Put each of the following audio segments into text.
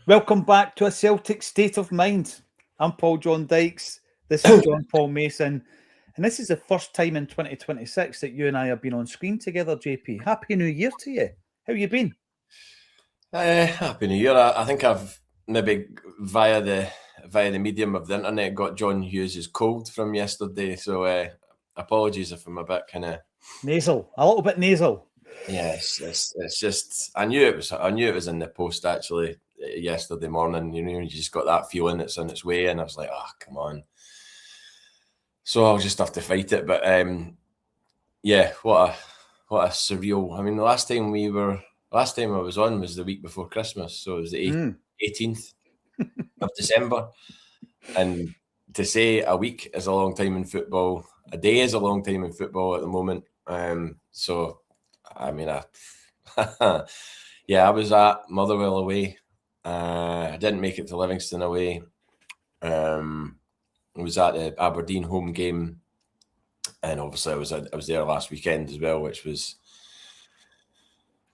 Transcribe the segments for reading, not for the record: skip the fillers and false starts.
Welcome back to a Celtic State of Mind. I'm Paul John Dykes. This is John Paul Mason. And this is the first time in 2026 that you and I have been on screen together, JP. Happy New Year to you. How you been? Happy New Year. I think I've maybe via the medium of the internet got John Hughes' cold from yesterday. So apologies if I'm a bit kind of Nasal, a little bit nasal. yes. It's just I knew it was in the post actually yesterday morning. You just got that feeling it's on its way, and I was like, oh come on. So I'll just have to fight it. But yeah, what a surreal. I mean, the last time I was on was the week before Christmas, so it was the 18th of December. And to say a week is a long time in football, a day is a long time in football at the moment. So, I mean, yeah, I was at Motherwell away. I didn't make it to Livingston away. I was at the Aberdeen home game, and obviously I was there last weekend as well, which was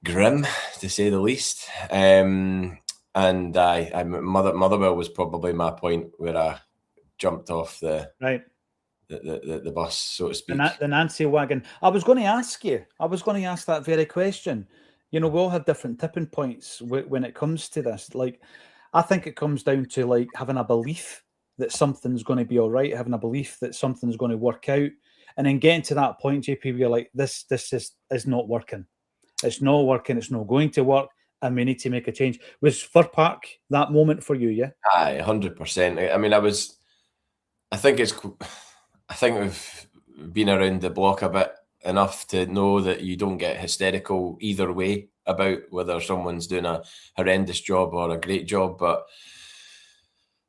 grim to say the least. And Motherwell was probably my point where I jumped off the bus, so to speak. The Nancy wagon. I was going to ask that very question. You know, we all have different tipping points when it comes to this. Like, I think it comes down to like having a belief that something's going to be all right, having a belief that something's going to work out, and then getting to that point, JP, where you're like, this is not working. It's not working. It's not going to work, and we need to make a change. Was Fir Park that moment for you? Yeah. Aye, 100%. I mean, I think we've been around the block a bit enough to know that you don't get hysterical either way about whether someone's doing a horrendous job or a great job. But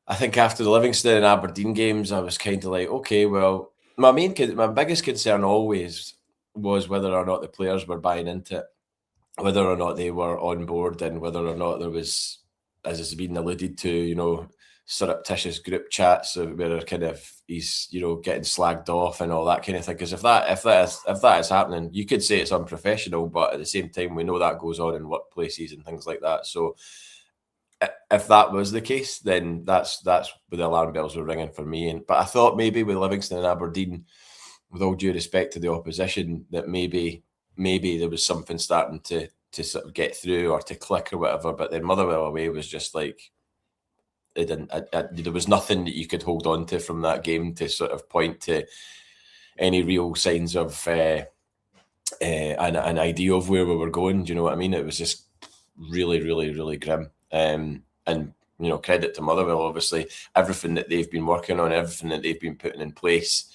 I think after the Livingston and Aberdeen games, I was kind of like, okay, well, my biggest concern always was whether or not the players were buying into it, whether or not they were on board, and whether or not there was, as has been alluded to, surreptitious group chats where kind of he's getting slagged off and all that kind of thing. Because if that is happening, you could say it's unprofessional, but at the same time, we know that goes on in workplaces and things like that. So if that was the case, then that's where the alarm bells were ringing for me. But I thought maybe with Livingston and Aberdeen, with all due respect to the opposition, that maybe there was something starting to sort of get through or to click or whatever. But then Motherwell away was just like, it didn't. There was nothing that you could hold on to from that game to sort of point to any real signs of an idea of where we were going. Do you know what I mean? It was just really, really, really grim. And credit to Motherwell, obviously, everything that they've been working on, everything that they've been putting in place,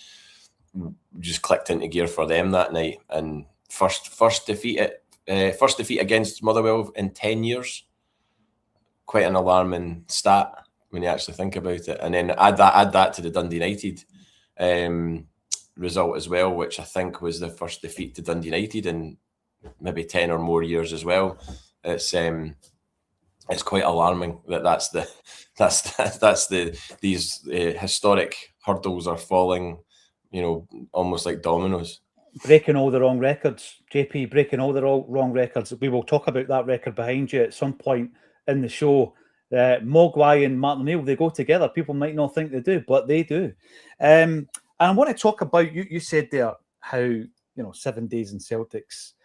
just clicked into gear for them that night. And first defeat against Motherwell in 10 years. Quite an alarming stat when you actually think about it. And then add that to the Dundee United result as well, which I think was the first defeat to Dundee United in maybe 10 or more years as well. It's quite alarming that these historic hurdles are falling, almost like dominoes. Breaking all the wrong records, JP, breaking all the wrong records. We will talk about that record behind you at some point in the show. Mogwai and Martin O'Neill, they go together. People might not think they do, but they do. And I want to talk about, you said there how, 7 days in Celtic's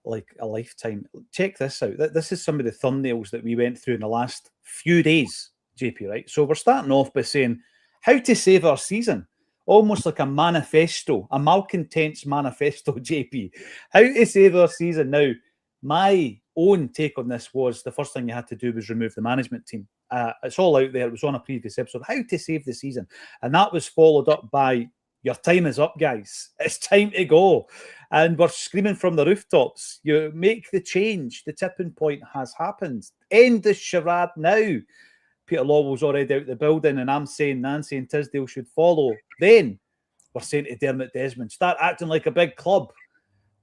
like a lifetime. Check this out. This is some of the thumbnails that we went through in the last few days, JP, right? So we're starting off by saying how to save our season. Almost like a manifesto, a malcontents manifesto, JP. How to save our season. Now, my own take on this was the first thing you had to do was remove the management team. It's all out there. It was on a previous episode, how to save the season. And that was followed up by, your time is up, guys. It's time to go. And we're screaming from the rooftops. You make the change. The tipping point has happened. End the charade now. Peter Lawwell's already out the building, and I'm saying Nancy and Tisdale should follow. Then we're saying to Dermot Desmond, start acting like a big club.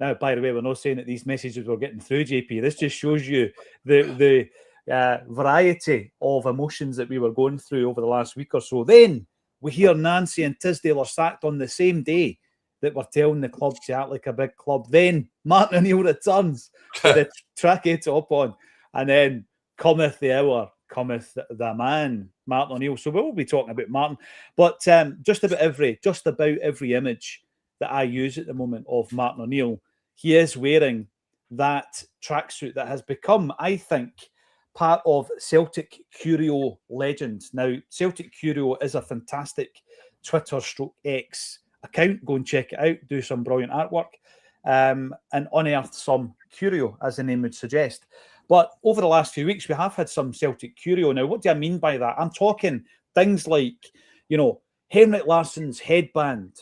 Now, by the way, we're not saying that these messages were getting through, JP. This just shows you the variety of emotions that we were going through over the last week or so. Then we hear Nancy and Tisdale are sacked on the same day that we're telling the club to act like a big club. Then Martin O'Neill returns with a tracky top on. And then cometh the hour cometh the man, Martin O'Neill. So we'll be talking about Martin, but just about every image that I use at the moment of Martin O'Neill, he is wearing that tracksuit that has become, I think, part of Celtic Curio legend. Now, Celtic Curio is a fantastic Twitter/X account. Go and check it out. Do some brilliant artwork and unearth some curio, as the name would suggest. But over the last few weeks, we have had some Celtic curio. Now, what do I mean by that? I'm talking things like, Henrik Larsson's headband,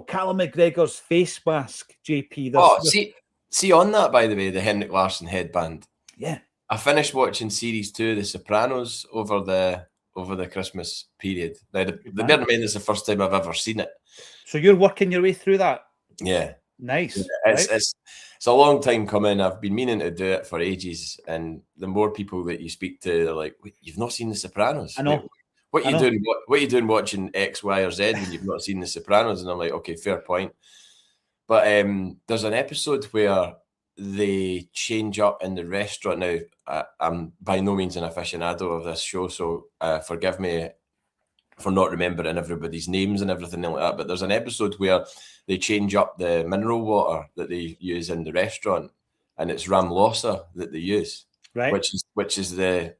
Callum McGregor's face mask, JP. See on that, by the way, the Henrik Larsson headband. Yeah. I finished watching series 2 of The Sopranos over the Christmas period. Now, the bear in mind, it's the first time I've ever seen it. So you're working your way through that? Yeah. Nice. Yeah, it's a long time coming. I've been meaning to do it for ages, and the more people that you speak to, they're like, "You've not seen The Sopranos? I know. What are you doing? What are you doing watching X, Y, or Z when you've not seen The Sopranos?" And I'm like, "Okay, fair point." But there's an episode where they change up in the restaurant. Now, I'm by no means an aficionado of this show, so forgive me for not remembering everybody's names and everything like that. But there's an episode where they change up the mineral water that they use in the restaurant, and it's Ramlosa that they use, right? Which is the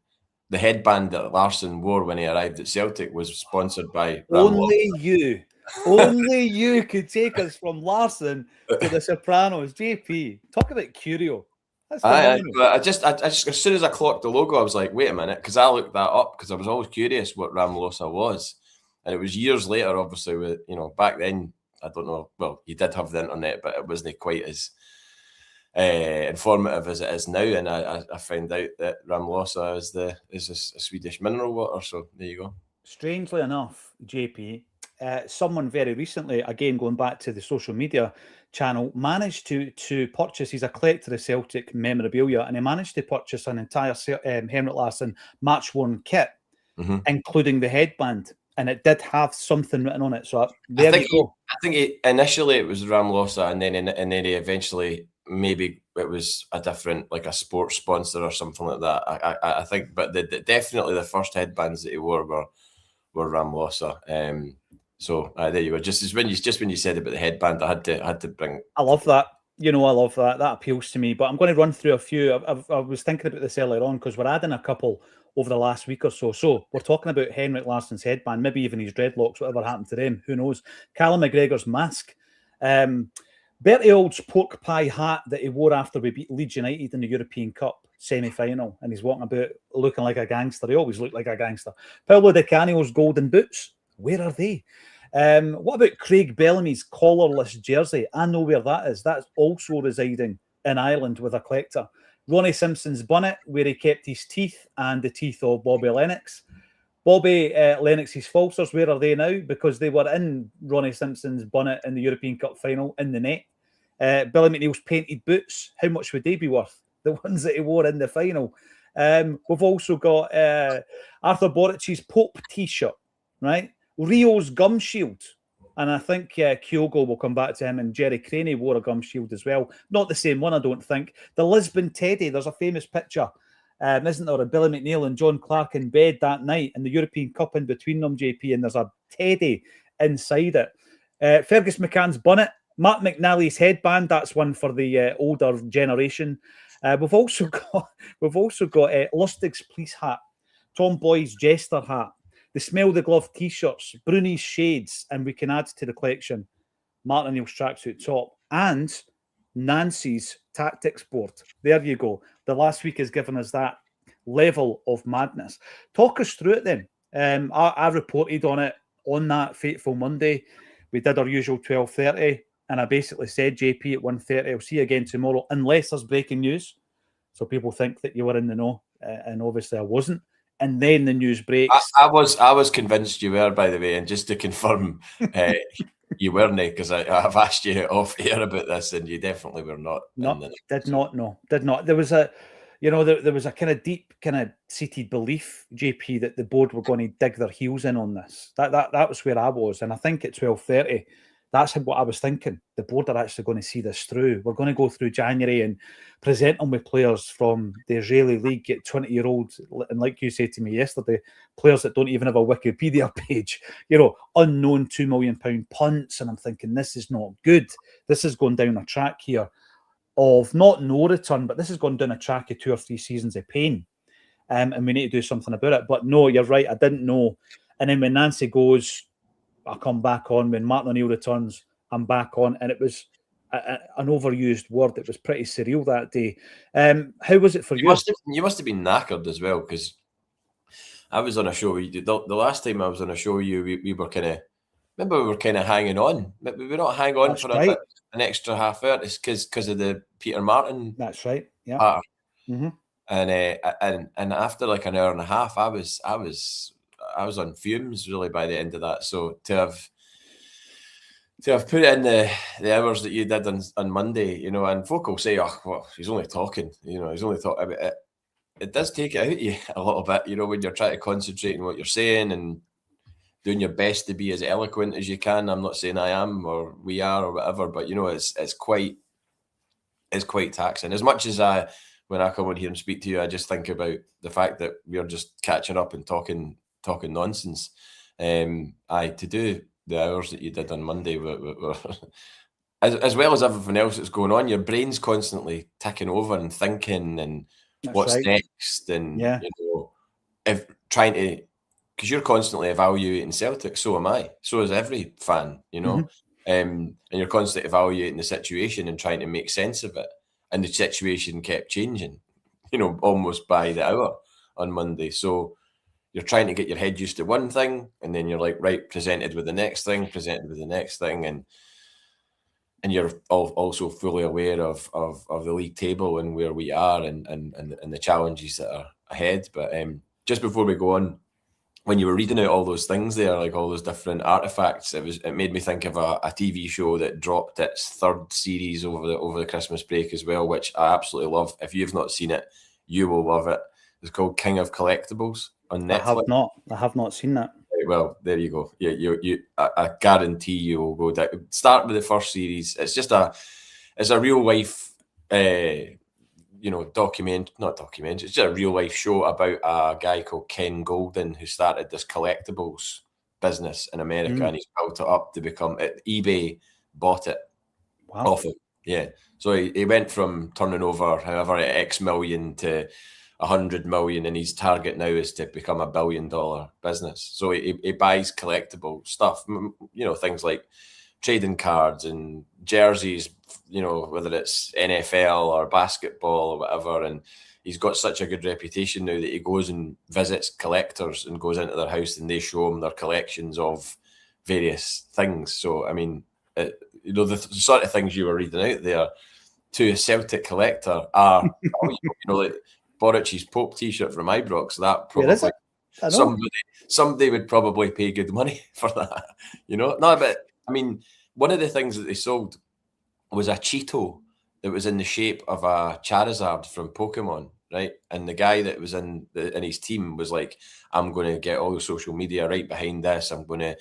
headband that Larsson wore when he arrived at Celtic was sponsored by Ramlosa. Only you could take us from Larsson to The Sopranos. JP, talk about curio. That's phenomenal. I just as soon as I clocked the logo, I was like, wait a minute, because I looked that up because I was always curious what Ramlosa was, and it was years later, obviously, with back then. I don't know. Well, you did have the internet, but it wasn't quite as informative as it is now. And I found out that Ramlosa is a Swedish mineral water. So there you go. Strangely enough, JP, someone very recently, again going back to the social media channel, managed to purchase. He's a collector of Celtic memorabilia, and he managed to purchase an entire Henrik Larsson match-worn kit, including the headband. And it did have something written on it. So there you go. I think initially it was Ramlosa, and then he eventually, maybe it was a different, like a sports sponsor or something like that. I think, but definitely the first headbands that he wore were Ramlosa. So there you go. Just when you said about the headband, I had to bring. I love that. I love that. That appeals to me. But I'm going to run through a few. I was thinking about this earlier on because we're adding a couple over the last week or so. So we're talking about Henrik Larsson's headband, maybe even his dreadlocks, whatever happened to them, who knows. Callum McGregor's mask. Bertie Ault's pork pie hat that he wore after we beat Leeds United in the European Cup semi-final, and he's walking about looking like a gangster. He always looked like a gangster. Paolo Di Canio's golden boots. Where are they? What about Craig Bellamy's collarless jersey? I know where that is. That's also residing in Ireland with a collector. Ronnie Simpson's bonnet, where he kept his teeth and the teeth of Bobby Lennox. Bobby Lennox's falsers, where are they now? Because they were in Ronnie Simpson's bonnet in the European Cup final in the net. Billy McNeil's painted boots, how much would they be worth? The ones that he wore in the final. We've also got Arthur Borich's Pope T-shirt, right? Rio's gum shield. And I think Kyogo will come back to him, and Jerry Craney wore a gum shield as well. Not the same one, I don't think. The Lisbon Teddy, there's a famous picture, isn't there, of Billy McNeil and John Clark in bed that night, and the European Cup in between them, JP, and there's a Teddy inside it. Fergus McCann's bonnet, Mark McNally's headband, that's one for the older generation. We've also got Lustig's police hat, Tom Boyd's jester hat, the Smell the Glove T-shirts, Bruni's shades, and we can add to the collection Martin O'Neill's tracksuit top and Nancy's tactics board. There you go. The last week has given us that level of madness. Talk us through it then. I reported on it on that fateful Monday. We did our usual 12:30, and I basically said, JP, at 1:30, I'll see you again tomorrow, unless there's breaking news. So people think that you were in the know, and obviously I wasn't. And then the news breaks. I was convinced you were, by the way, and just to confirm, you weren't, because I've asked you off air about this, and you definitely were not. No, did not. There was a, there was a kind of deep, kind of seated belief, JP, that the board were going to dig their heels in on this. That was where I was, and I think at 12:30, That's what I was thinking. The board are actually going to see this through. We're going to go through January and present them with players from the Israeli league, get 20-year-olds, and like you said to me yesterday, players that don't even have a Wikipedia page, unknown £2 million punts. And I'm thinking, this is not good. This is going down a track here of not no return, but this is going down a track of 2 or 3 seasons of pain. And we need to do something about it. But no, you're right. I didn't know. And then when Nancy goes, I come back on. When Martin O'Neill returns, I'm back on. And it was an overused word. It was pretty surreal that day. How was it for you? You must have been knackered as well, because I was on a show. The last time I was on a show, we were kind of, remember, we were kind of hanging on. But we were not hanging on That's for right. an extra half hour. It's because of the Peter Martin. That's right. Yeah. Part. Mm-hmm. And after like an hour and a half, I was on fumes really by the end of that. So to have put in the hours that you did on Monday, and folk will say, "Oh, well, he's only talking." He's only talking about it. It does take it out of you a little bit, when you're trying to concentrate on what you're saying and doing your best to be as eloquent as you can. I'm not saying I am or we are or whatever, but it's quite taxing. As much as when I come on here and speak to you, I just think about the fact that we're just catching up and talking nonsense. To do the hours that you did on Monday were as well as everything else that's going on, your brain's constantly ticking over and thinking and That's what's right. next, and if trying to, because you're constantly evaluating Celtic, so am I, so is every fan, and you're constantly evaluating the situation and trying to make sense of it. And the situation kept changing, almost by the hour on Monday. So you're trying to get your head used to one thing, and then you're like, right, presented with the next thing, and you're also fully aware of the league table and where we are and the challenges that are ahead. But just before we go on, when you were reading out all those things there, like all those different artifacts, it made me think of a TV show that dropped its 3rd series over the Christmas break as well, which I absolutely love. If you've not seen it, you will love it. It's called King of Collectibles on Netflix. I have not seen that. Well, there you go. Yeah, I guarantee you will go down. Start with the 1st series. It's just it's a real life not documentary. It's just a real life show about a guy called Ken Golden who started this collectibles business in America, and he's built it up to become it. eBay bought it off him. Yeah. So he went from turning over however X million to 100 million, and his target now is to become $1 billion business. So he buys collectible stuff, things like trading cards and jerseys, whether it's NFL or basketball or whatever. And he's got such a good reputation now that he goes and visits collectors and goes into their house and they show him their collections of various things. So, I mean, the sort of things you were reading out there to a Celtic collector are, like Boric's Pope t-shirt from Ibrox. That probably somebody would probably pay good money for that. No, but I mean, one of the things that they sold was a Cheeto that was in the shape of a Charizard from Pokemon, right? And the guy that was in his team was like, I'm going to get all the social media right behind this. I'm going to,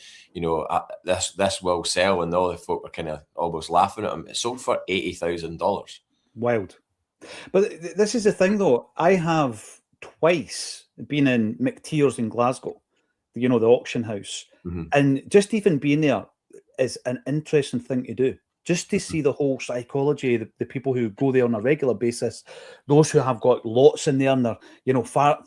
this will sell. And all the folk were kind of almost laughing at him. It sold for $80,000. Wild. But this is the thing, though. I have twice been in McTears in Glasgow, the auction house. Mm-hmm. And just even being there is an interesting thing to do. Just to see the whole psychology, the people who go there on a regular basis, those who have got lots in there and their,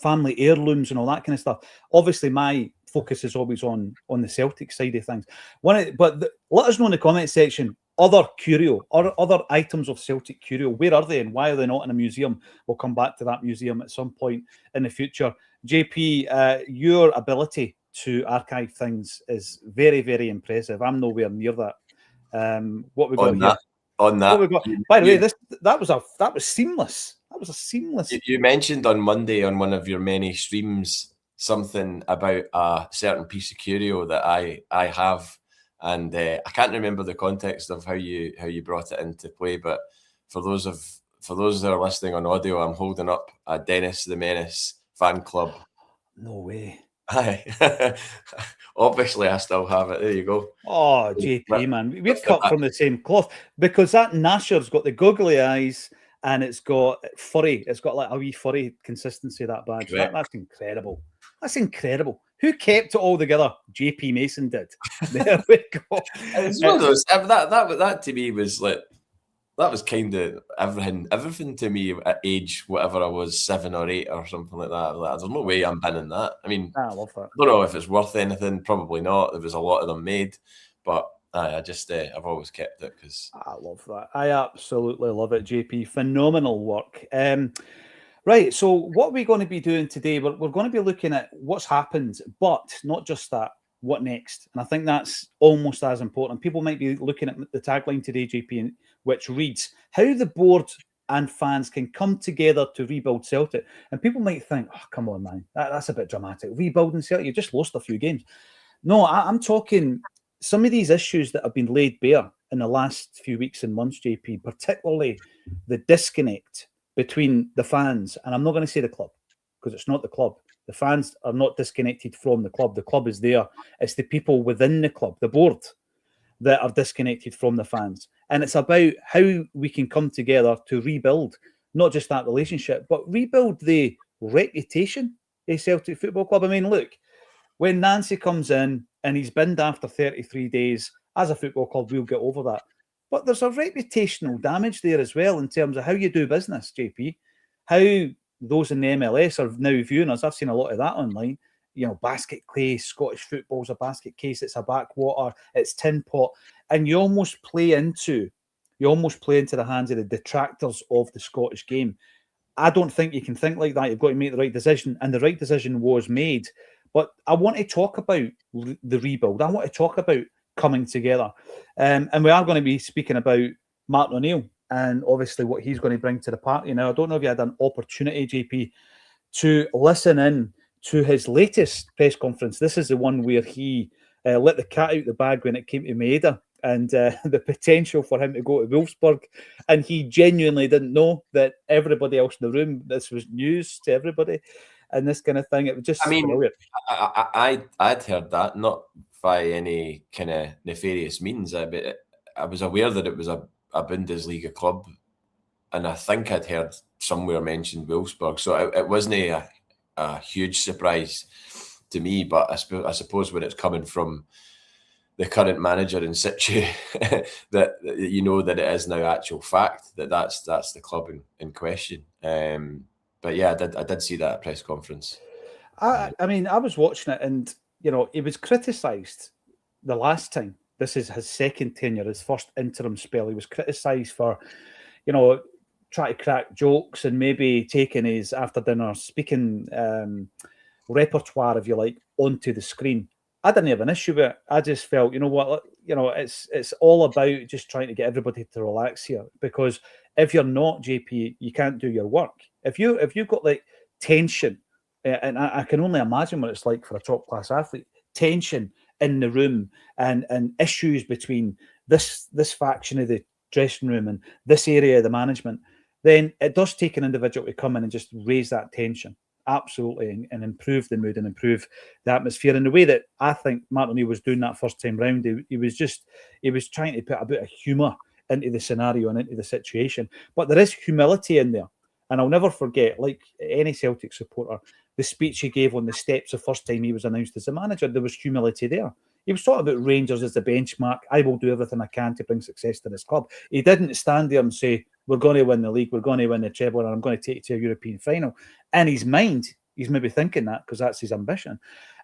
family heirlooms and all that kind of stuff. Obviously, my focus is always on the Celtic side of things. Let us know in the comment section, other curio, or other items of Celtic curio, where are they and why are they not in a museum? We'll come back to that museum at some point in the future. JP, your ability to archive things is very, very impressive. I'm nowhere near that. What we got here? On that. What we got? By the way, that was seamless. That was a seamless. You mentioned on Monday on one of your many streams something about a certain piece of curio that I have, and I can't remember the context of how you brought it into play. But for those that are listening on audio, I'm holding up a Dennis the Menace fan club. No way. Aye. Obviously, I still have it. There you go. Oh, JP, man. We've cut from the same cloth because that Nasher's got the googly eyes and it's got furry. It's got like a wee furry consistency, that badge. That's incredible. That's incredible. Who kept it all together? JP Mason did. There we go. It's one of those, that to me was like, that was kind of everything to me at age whatever I was, 7 or 8 or something like that. There's no way I'm binning that. I mean, I love that. I don't know if it's worth anything. Probably not. There was a lot of them made, but I just I've always kept it because I love that. I absolutely love it, JP. Phenomenal work. Right. So what are we going to be doing today? We're going to be looking at what's happened, but not just that. What next? And I think that's almost as important. People might be looking at the tagline today, JP, which reads, how the board and fans can come together to rebuild Celtic. And people might think, oh, come on, man, that's a bit dramatic. Rebuilding Celtic, you just lost a few games. No, I'm talking some of these issues that have been laid bare in the last few weeks and months, JP, particularly the disconnect between the fans. And I'm not going to say the club because it's not the club. The fans are not disconnected from the club. The club is there. It's the people within the club, the board, that are disconnected from the fans. And it's about how we can come together to rebuild, not just that relationship, but rebuild the reputation of Celtic Football Club. I mean, look, when Nancy comes in and he's binned after 33 days, as a football club, we'll get over that. But there's a reputational damage there as well in terms of how you do business, JP. How those in the MLS are now viewing us. I've seen a lot of that online. You know, basket clay, Scottish football's a basket case, it's a backwater, it's tin pot. And you almost play into the hands of the detractors of the Scottish game. I don't think you can think like that. You've got to make the right decision. And the right decision was made. But I want to talk about the rebuild. I want to talk about coming together. And we are going to be speaking about Martin O'Neill and obviously what he's going to bring to the party. Now, I don't know if you had an opportunity, JP, to listen in to his latest press conference. This is the one where he let the cat out the bag when it came to Maeda and the potential for him to go to Wolfsburg. And he genuinely didn't know that everybody else in the room, this was news to everybody and this kind of thing. It was just brilliant. I'd heard that, not by any kind of nefarious means. I was aware that it was a Bundesliga club, and I think I'd heard somewhere mentioned Wolfsburg, so it wasn't a huge surprise to me. But I suppose when it's coming from the current manager in situ, that you know that it is now actual fact that's the club in question. But yeah, I did see that at press conference. I mean, I was watching it, and you know, he was criticised the last time. This is his second tenure, his first interim spell. He was criticised for, you know, trying to crack jokes and maybe taking his after dinner speaking repertoire, if you like, onto the screen. I didn't have an issue with it. I just felt, you know what, you know, it's all about just trying to get everybody to relax here. Because if you're not, JP, you can't do your work. If you've got like tension, and I can only imagine what it's like for a top class athlete, tension in the room and issues between this faction of the dressing room and this area of the management, then it does take an individual to come in and just raise that tension. Absolutely, and improve the mood and improve the atmosphere in the way that I think Martin O'Neill was doing that first time round. He was trying to put a bit of humour into the scenario and into the situation. But there is humility in there. And I'll never forget, like any Celtic supporter, the speech he gave on the steps the first time he was announced as the manager. There was humility there. He was talking about Rangers as the benchmark. I will do everything I can to bring success to this club. He didn't stand there and say, we're going to win the league, we're going to win the treble, and I'm going to take it to a European final. In his mind, he's maybe thinking that because that's his ambition.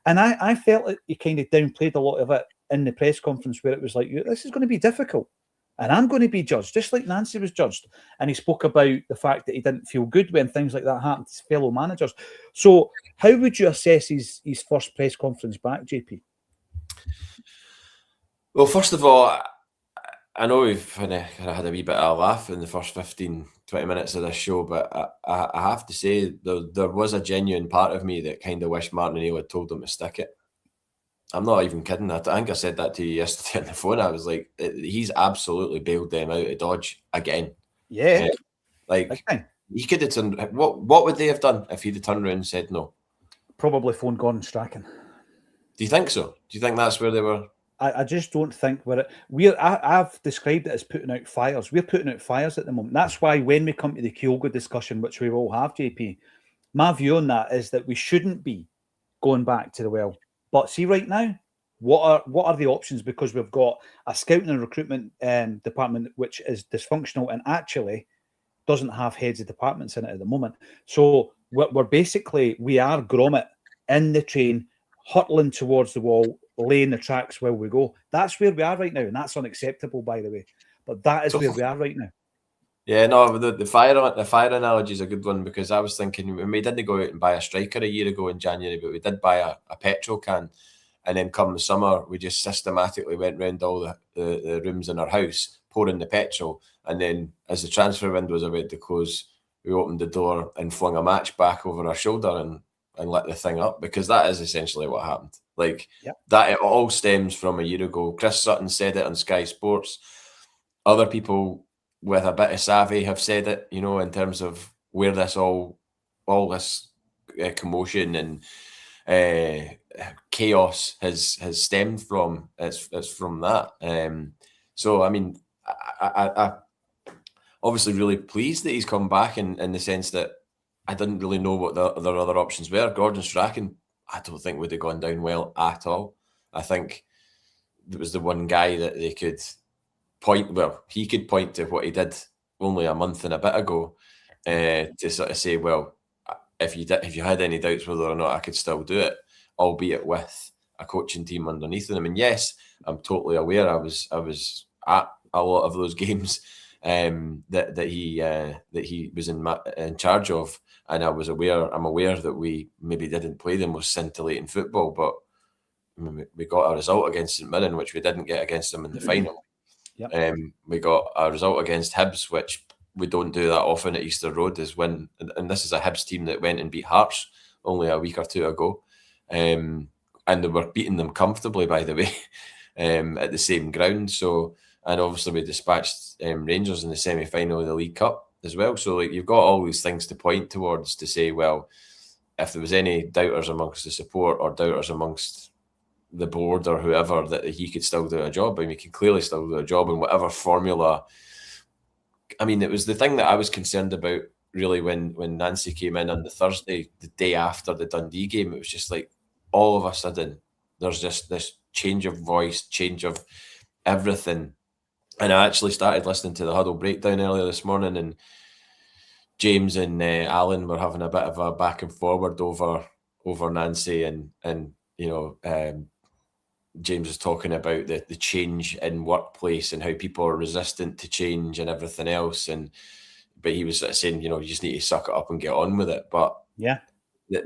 And I felt like he kind of downplayed a lot of it in the press conference where it was like, this is going to be difficult. And I'm going to be judged, just like Nancy was judged. And he spoke about the fact that he didn't feel good when things like that happened to his fellow managers. So how would you assess his first press conference back, JP? Well, first of all, I know we've had a wee bit of a laugh in the first 15, 20 minutes of this show, but I have to say there was a genuine part of me that kind of wished Martin O'Neill had told them to stick it. I'm not even kidding. I think I said that to you yesterday on the phone. I was like, he's absolutely bailed them out of Dodge again. Yeah. Like, he could have turned... What would they have done if he'd have turned around and said no? Probably phone Gordon Strachan. Do you think so? Do you think that's where they were? I just don't think I've described it as putting out fires. We're putting out fires at the moment. That's why when we come to the Kyogo discussion, which we will have, JP, my view on that is that we shouldn't be going back to the well. But see, right now, what are the options? Because we've got a scouting and recruitment department which is dysfunctional and actually doesn't have heads of departments in it at the moment. So we're basically, we are grommet in the train, hurtling towards the wall, laying the tracks while we go. That's where we are right now, and that's unacceptable, by the way. But that is where we are right now. Yeah, no, the fire analogy is a good one, because I was thinking we didn't go out and buy a striker a year ago in January, but we did buy a petrol can, and then come the summer, we just systematically went round all the rooms in our house, pouring the petrol, and then as the transfer window was about to close, we opened the door and flung a match back over our shoulder and lit the thing up, because that is essentially what happened. Like, that it all stems from a year ago. Chris Sutton said it on Sky Sports. Other people with a bit of savvy have said it, you know, in terms of where this all this commotion and chaos has stemmed from. It's from that. So, I mean, I obviously really pleased that he's come back in the sense that I didn't really know what their other options were. Gordon Strachan, I don't think would have gone down well at all. I think it was the one guy that they could point. Well, he could point to what he did only a month and a bit ago to sort of say, well, if you had any doubts whether or not I could still do it, albeit with a coaching team underneath him. And yes, I'm totally aware. I was at a lot of those games that he was in charge of. And I'm aware that we maybe didn't play the most scintillating football, but we got a result against St Mirren, which we didn't get against them in the final. Yep. We got a result against Hibs, which we don't do that often at Easter Road, and this is a Hibs team that went and beat Hearts only a week or two ago. And they were beating them comfortably, by the way, at the same ground. So, and obviously we dispatched Rangers in the semi-final of the League Cup as well. So, like, you've got all these things to point towards to say, well, if there was any doubters amongst the support or doubters amongst the board or whoever, that he could still do a job. I mean, he can clearly still do a job in whatever formula. I mean, it was the thing that I was concerned about really when Nancy came in on the Thursday, the day after the Dundee game. It was just like all of a sudden there's just this change of voice, change of everything. And I actually started listening to the Huddle Breakdown earlier this morning, and James and Alan were having a bit of a back and forward over Nancy, and you know, James was talking about the change in workplace and how people are resistant to change and everything else, but he was sort of saying, you know, you just need to suck it up and get on with it. But yeah,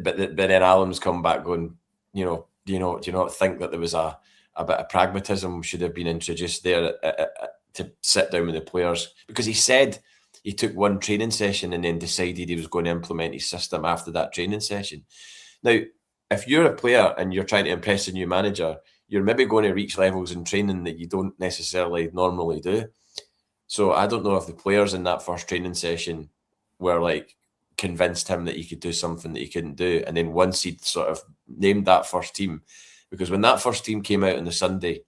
but then Alan's come back going, you know, do you not think that there was a bit of pragmatism should have been introduced there to sit down with the players? Because he said he took one training session and then decided he was going to implement his system after that training session. Now, if you're a player and you're trying to impress a new manager, you're maybe going to reach levels in training that you don't necessarily normally do. So I don't know if the players in that first training session were like convinced him that he could do something that he couldn't do. And then once he'd sort of named that first team, because when that first team came out on the Sunday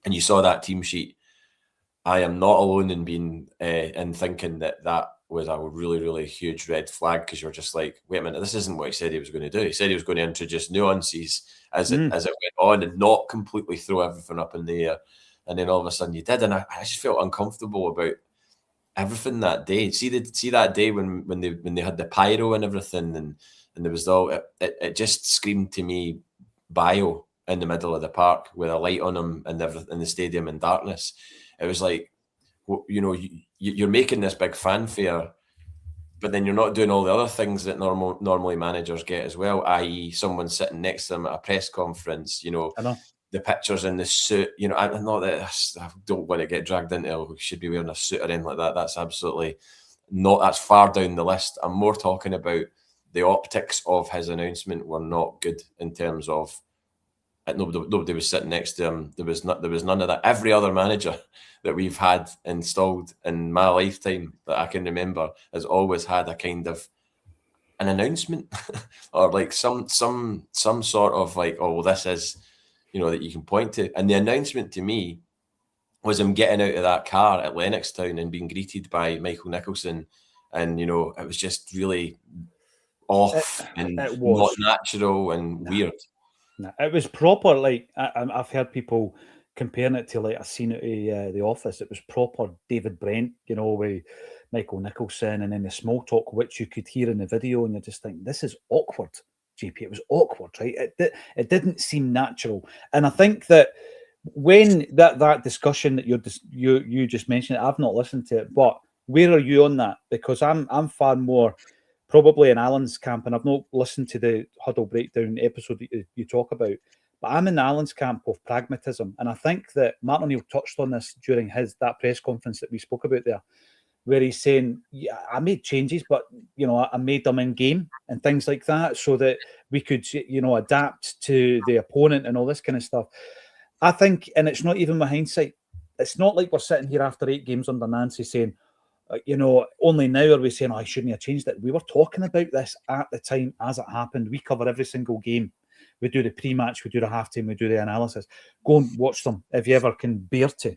and you saw that team sheet, I am not alone in being in thinking that was a really, really huge red flag, because you're just like, wait a minute, this isn't what he said he was going to do. He said he was going to introduce nuances as it went on and not completely throw everything up in the air. And then all of a sudden you did, and I just felt uncomfortable about everything that day. See that day when they had the pyro and everything, and there was it just screamed to me bio in the middle of the park with a light on them and everything in the stadium in darkness. It was like, you know, you're making this big fanfare, but then you're not doing all the other things that normally managers get as well, i.e. someone sitting next to them at a press conference, you know, the pictures in the suit, you know. I'm not that I don't want to get dragged into, oh, we should be wearing a suit or anything like that. That's absolutely not, that's far down the list. I'm more talking about the optics of his announcement were not good in terms of nobody was sitting next to him. There was none of that. Every other manager that we've had installed in my lifetime that I can remember has always had a kind of an announcement or like some sort of like, oh, well, this is, that you can point to. And the announcement to me was him getting out of that car at Lennoxtown and being greeted by Michael Nicholson. And, it was just really off and not natural and weird. It was proper. Like, I've heard people comparing it to like a scene at The Office. It was proper David Brent, with Michael Nicholson, and then the small talk, which you could hear in the video, and you just think, this is awkward, JP. It was awkward, right? It didn't seem natural. And I think that when that discussion that you just mentioned, I've not listened to it, but where are you on that? Because I'm far more probably in Alan's camp, and I've not listened to the Huddle Breakdown episode that you talk about, but I'm in Alan's camp of pragmatism. And I think that Martin O'Neill touched on this during that press conference that we spoke about there, where he's saying, yeah, I made changes, but, I made them in game and things like that so that we could, adapt to the opponent and all this kind of stuff. I think, and it's not even my hindsight, it's not like we're sitting here after 8 games under Nancy saying, only now are we saying, I shouldn't have changed it. We were talking about this at the time as it happened. We cover every single game. We do the pre-match, we do the halftime, we do the analysis. Go and watch them if you ever can bear to,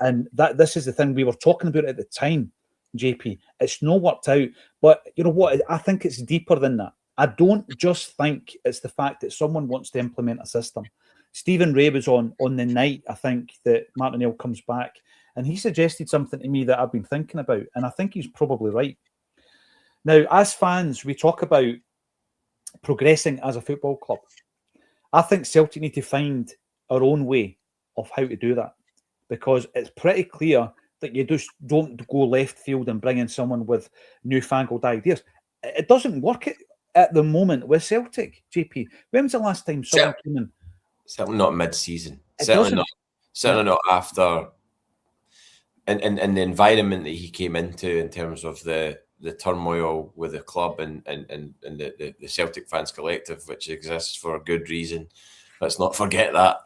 And this is the thing we were talking about at the time, JP. It's not worked out. But you know what? I think it's deeper than that. I don't just think it's the fact that someone wants to implement a system. Stephen Ray was on the night, I think, that Martin O'Neill comes back, and he suggested something to me that I've been thinking about, and I think he's probably right. Now, as fans, we talk about progressing as a football club. I think Celtic need to find our own way of how to do that, because it's pretty clear that you just don't go left field and bring in someone with newfangled ideas. It doesn't work at the moment with Celtic, JP. When was the last time someone came in? Certainly not mid-season. Certainly not after. And the environment that he came into in terms of the turmoil with the club and the Celtic fans collective, which exists for a good reason. Let's not forget that.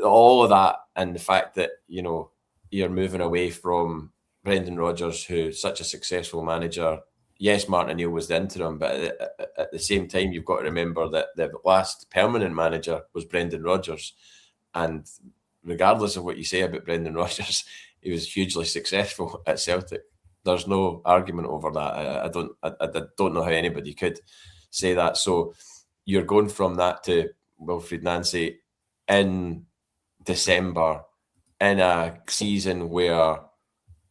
All of that, and the fact that you're moving away from Brendan Rodgers, who's such a successful manager. Yes, Martin O'Neill was the interim, but at the same time, you've got to remember that the last permanent manager was Brendan Rodgers. And regardless of what you say about Brendan Rodgers, he was hugely successful at Celtic. There's no argument over that. I don't know how anybody could say that. So you're going from that to Wilfried Nancy in December in a season where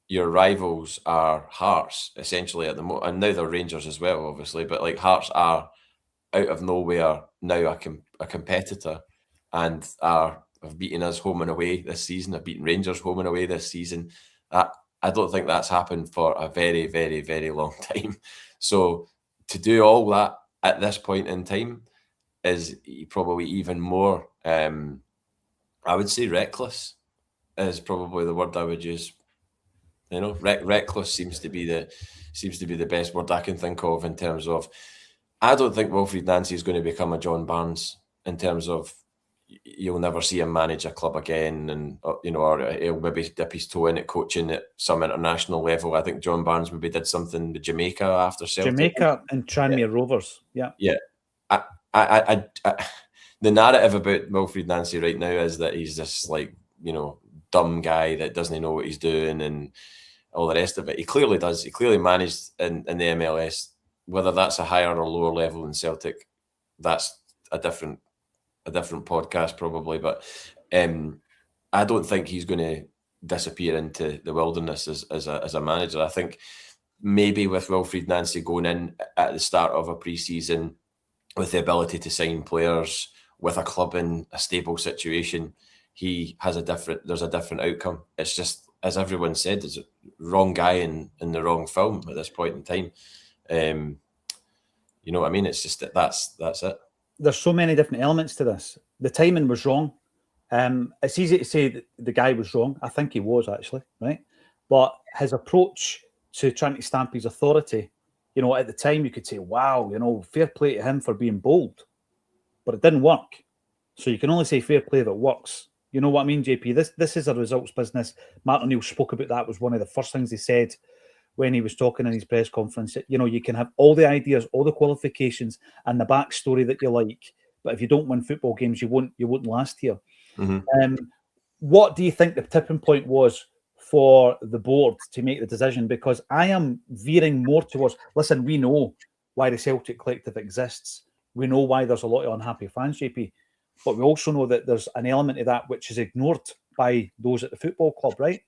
your rivals are Hearts, essentially, at the moment, and now they're Rangers as well, obviously, but like Hearts are out of nowhere now a competitor, and have beaten us home and away this season. Have beaten Rangers home and away this season. I don't think that's happened for a very, very, very long time. So to do all that at this point in time is probably even more, I would say reckless is probably the word I would use. Reckless seems to be the best word I can think of in terms of. I don't think Wilfried Nancy is going to become a John Barnes in terms of you'll never see him manage a club again, and or he'll maybe dip his toe in at coaching at some international level. I think John Barnes maybe did something with Jamaica after Celtic. Jamaica and Tranmere Rovers, yeah. I the narrative about Wilfried Nancy right now is that he's this dumb guy that doesn't know what he's doing and all the rest of it. He clearly does. He clearly managed in the MLS. Whether that's a higher or lower level in Celtic, that's a different podcast probably. But I don't think he's going to disappear into the wilderness as a manager. I think maybe with Wilfried Nancy going in at the start of a pre-season with the ability to sign players with a club in a stable situation, there's a different outcome. It's just, as everyone said, it's a wrong guy in the wrong film at this point in time. You know what I mean? It's just that's it. There's so many different elements to this. The timing was wrong. It's easy to say that the guy was wrong. I think he was actually, right? But his approach to trying to stamp his authority, at the time you could say, wow, fair play to him for being bold. But it didn't work. So you can only say fair play if it works. You know what I mean, JP? This is a results business. Martin O'Neill spoke about that. Was one of the first things he said when he was talking in his press conference. You can have all the ideas, all the qualifications, and the backstory that you like, but if you don't win football games, you won't last here. Mm-hmm. What do you think the tipping point was for the board to make the decision? Because I am veering more towards, listen, we know why the Celtic Collective exists. We know why there's a lot of unhappy fans, JP, but we also know that there's an element of that which is ignored by those at the football club, right?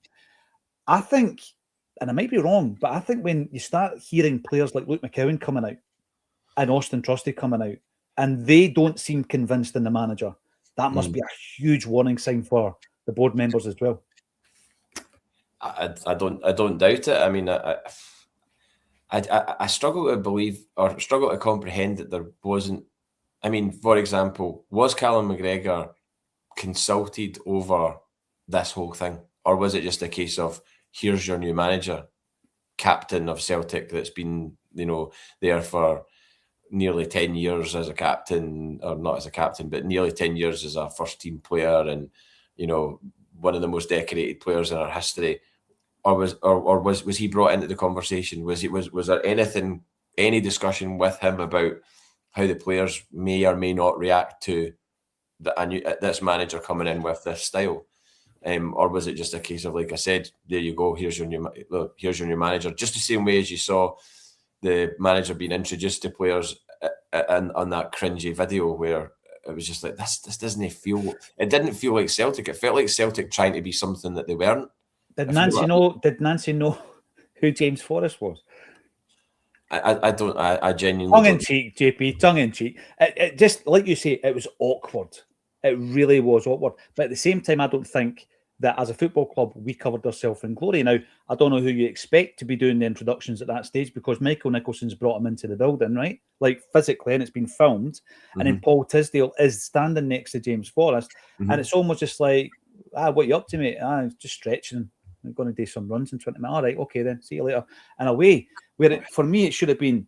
I think, and I might be wrong, but I think when you start hearing players like Luke McCowan coming out and Austin Trusty coming out, and they don't seem convinced in the manager, that must be a huge warning sign for the board members as well. I don't doubt it. I mean, I struggle to believe or struggle to comprehend that there wasn't. I mean, for example, was Callum McGregor consulted over this whole thing, or was it just a case of here's your new manager, captain of Celtic that's been there for nearly 10 years as a captain, or not as a captain, but nearly 10 years as a first team player, and one of the most decorated players in our history. Or was he brought into the conversation? Was there any discussion with him about how the players may or may not react to this manager coming in with this style? Or was it just a case of, like I said, there you go, here's your new manager, just the same way as you saw the manager being introduced to players on that cringy video where it was just like, this doesn't feel. It didn't feel like Celtic. It felt like Celtic trying to be something that they weren't. Did Nancy know who James Forrest was? I don't. I genuinely tongue in cheek, JP. Tongue in cheek. It just, like you say, it was awkward. It really was awkward. But at the same time, I don't think that as a football club we covered ourselves in glory. Now, I don't know who you expect to be doing the introductions at that stage, because Michael Nicholson's brought him into the building, right? Like physically, and it's been filmed. And then Paul Tisdale is standing next to James Forrest, and it's almost just like, what are you up to, mate? Just stretching. I'm going to do some runs in 20 minutes. All right, okay then. See you later. And away. For me, it should have been,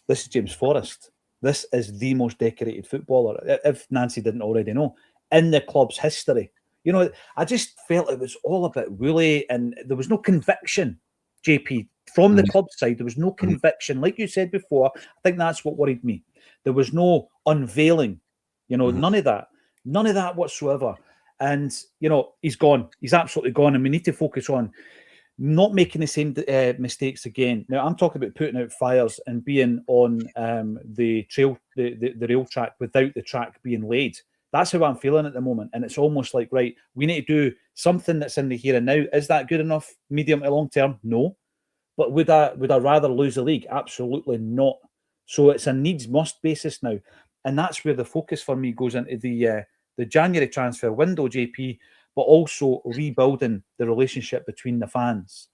this is James Forrest. This is the most decorated footballer, if Nancy didn't already know, in the club's history. I just felt it was all a bit woolly, and there was no conviction, JP, from the club side. There was no conviction. Like you said before, I think that's what worried me. There was no unveiling, none of that. None of that whatsoever. And, he's gone. He's absolutely gone. And we need to focus on not making the same mistakes again. Now, I'm talking about putting out fires and being on the trail, the rail track without the track being laid. That's how I'm feeling at the moment. And it's almost like, right, we need to do something that's in the here and now. Is that good enough, medium to long term? No. But would I rather lose the league? Absolutely not. So it's a needs-must basis now. And that's where the focus for me goes into the January transfer window, JP, but also rebuilding the relationship between the fans.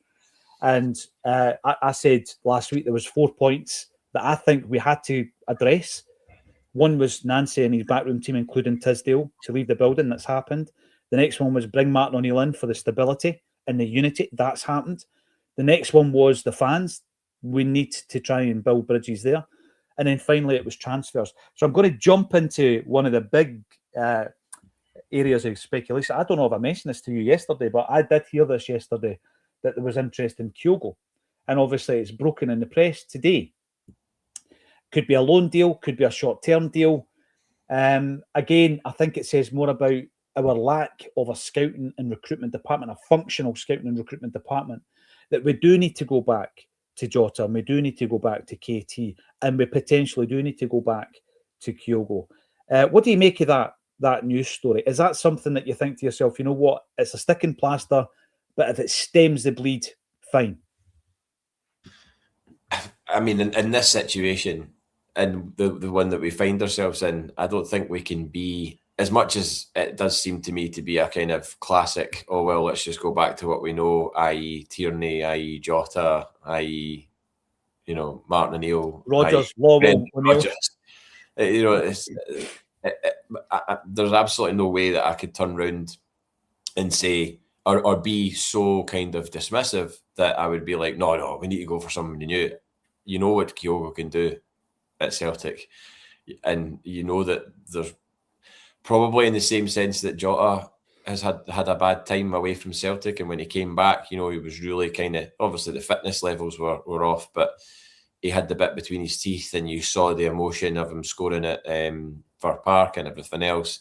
And I said last week there was 4 points that I think we had to address. One was Nancy and his backroom team, including Tisdale, to leave the building. That's happened. The next one was bring Martin O'Neill in for the stability and the unity. That's happened. The next one was the fans. We need to try and build bridges there. And then finally it was transfers. So I'm going to jump into one of the big areas of speculation. I don't know if I mentioned this to you yesterday, but I did hear this yesterday, that there was interest in Kyogo. And obviously it's broken in the press today. Could be a loan deal, could be a short-term deal. Again, I think it says more about our lack of a scouting and recruitment department, a functional scouting and recruitment department, that we do need to go back to Jota, and we do need to go back to KT, and we potentially do need to go back to Kyogo. What do you make of that news story? Is that something that you think to yourself, you know what, it's a sticking plaster, but if it stems the bleed, fine? I mean, in this situation, and the one that we find ourselves in, I don't think we can be, as much as it does seem to me to be a kind of classic, oh, well, let's just go back to what we know, i.e. Tierney, i.e. Jota, i.e. Martin O'Neill, Rogers, Lawwell, O'Neill. There's absolutely no way that I could turn around and say, or be so kind of dismissive that I would be like, no, we need to go for someone new. You know what Kyogo can do at Celtic, and you know that there's probably, in the same sense that Jota has had a bad time away from Celtic, and when he came back, he was really kind of, obviously the fitness levels were off, but he had the bit between his teeth, and you saw the emotion of him scoring at Fir Park and everything else.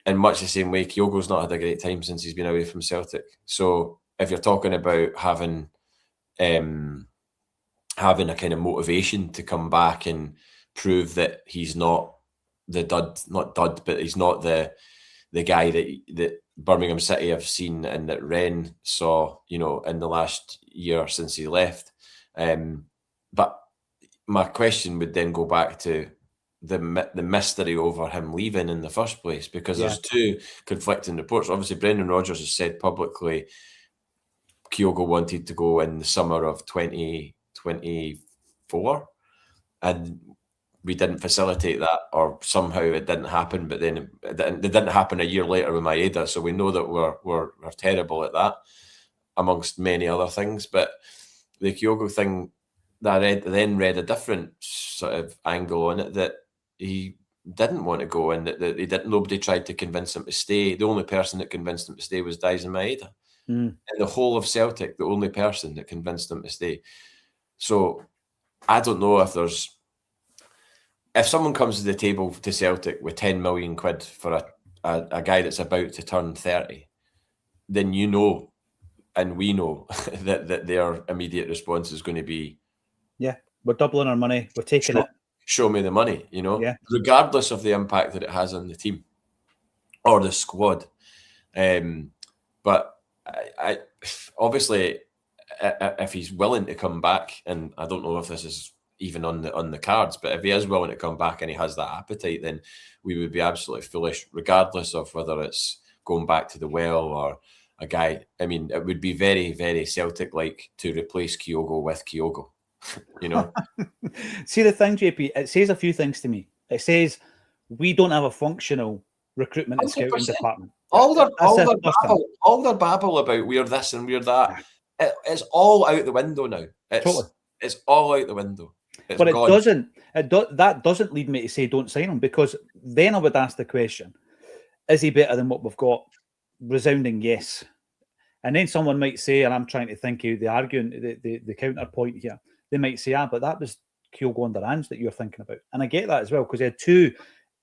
In much the same way, Kyogo's not had a great time since he's been away from Celtic. So if you're talking about having a kind of motivation to come back and prove that he's not the not dud, but he's not the guy that Birmingham City have seen and that Ren saw, in the last year since he left. But my question would then go back to the mystery over him leaving in the first place, because there's two conflicting reports. Obviously, Brendan Rodgers has said publicly Kyogo wanted to go in the summer of 2024, and we didn't facilitate that, or somehow it didn't happen. But then it didn't happen a year later with Maeda, so we know that we're terrible at that, amongst many other things. But the Kyogo thing, that I read a different sort of angle on it, that he didn't want to go, and that nobody tried to convince him to stay. The only person that convinced him to stay was Daisen Maeda. In the whole of Celtic, the only person that convinced him to stay. So I don't know if someone comes to the table to Celtic with 10 million quid for a guy that's about to turn 30, then and we know that their immediate response is going to be, yeah, we're doubling our money, we're taking it. Show me the money, regardless of the impact that it has on the team or the squad. But I obviously, if he's willing to come back, and I don't know if this is even on the cards, but if he is willing to come back and he has that appetite, then we would be absolutely foolish, regardless of whether it's going back to the well or a guy. I mean, it would be very, very Celtic-like to replace Kyogo with Kyogo. See, the thing, JP, it says a few things to me. It says we don't have a functional recruitment and scouting department. All their babble about we're this and we're that, it's all out the window now. It's all out the window. But that doesn't lead me to say don't sign him, because then I would ask the question, is he better than what we've got? Resounding yes. And then someone might say, and I'm trying to think of the argument, the counterpoint here, they might say, but that was Kyogo under Ange that you're thinking about. And I get that as well, because he had 2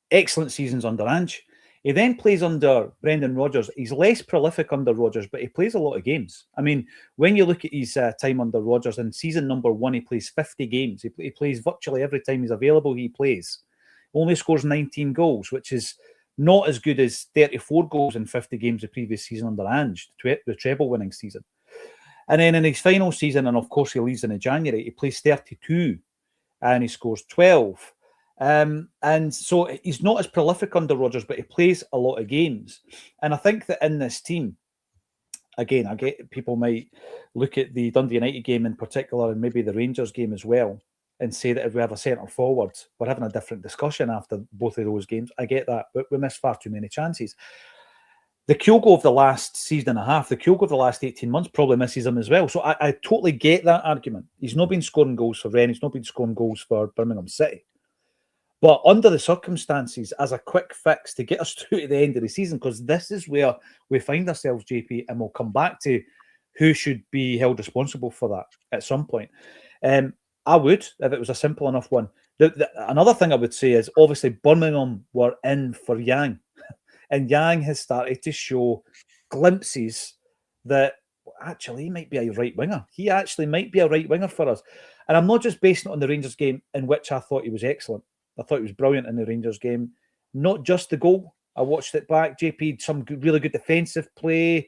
excellent seasons under Ange. He then plays under Brendan Rodgers. He's less prolific under Rodgers, but he plays a lot of games. I mean, when you look at his time under Rodgers, in season number 1, he plays 50 games. He plays virtually every time he's available, he plays. Only scores 19 goals, which is not as good as 34 goals in 50 games the previous season under Ange, the treble-winning season. And then in his final season, and of course he leaves in January, he plays 32 and he scores 12. And so he's not as prolific under Rodgers, but he plays a lot of games. And I think that in this team, again, I get people might look at the Dundee United game in particular, and maybe the Rangers game as well, and say that if we have a centre forward, we're having a different discussion after both of those games. I get that, but we missed far too many chances. The Kyogo of the last season and a half, the Kyogo of the last 18 months probably misses him as well. So I totally get that argument. He's not been scoring goals for Rennes. He's not been scoring goals for Birmingham City. But under the circumstances, as a quick fix to get us through to the end of the season, because this is where we find ourselves, JP, and we'll come back to who should be held responsible for that at some point. I would, if it was a simple enough one. Another thing I would say is, obviously, Birmingham were in for Yang. And Yang has started to show glimpses that actually he might be a right winger. He actually might be a right winger for us. And I'm not just basing it on the Rangers game, in which I thought he was excellent. I thought he was brilliant in the Rangers game. Not just the goal. I watched it back. JP, some really good defensive play,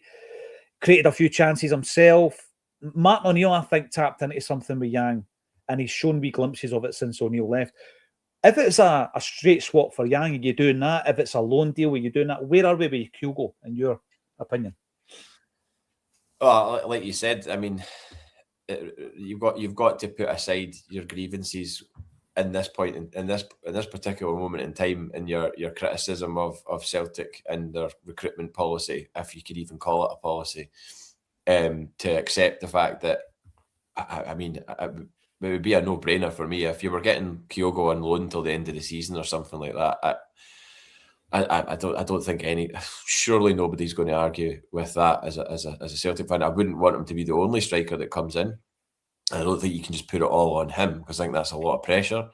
created a few chances himself. Martin O'Neill, I think, tapped into something with Yang, and he's shown me glimpses of it since O'Neill left. If it's a straight swap for Yang, are you doing that? If it's a loan deal, are you doing that? Where are we with Kyogo, in your opinion? Oh, like you said, I mean, you've got to put aside your grievances in this point, in this particular moment in time, in your criticism of Celtic and their recruitment policy, if you could even call it a policy, to accept the fact that, I mean, it would be a no-brainer for me if you were getting Kyogo on loan till the end of the season or something like that. I don't think surely nobody's going to argue with that as a Celtic fan. I wouldn't want him to be the only striker that comes in. I don't think you can just put it all on him, because I think that's a lot of pressure.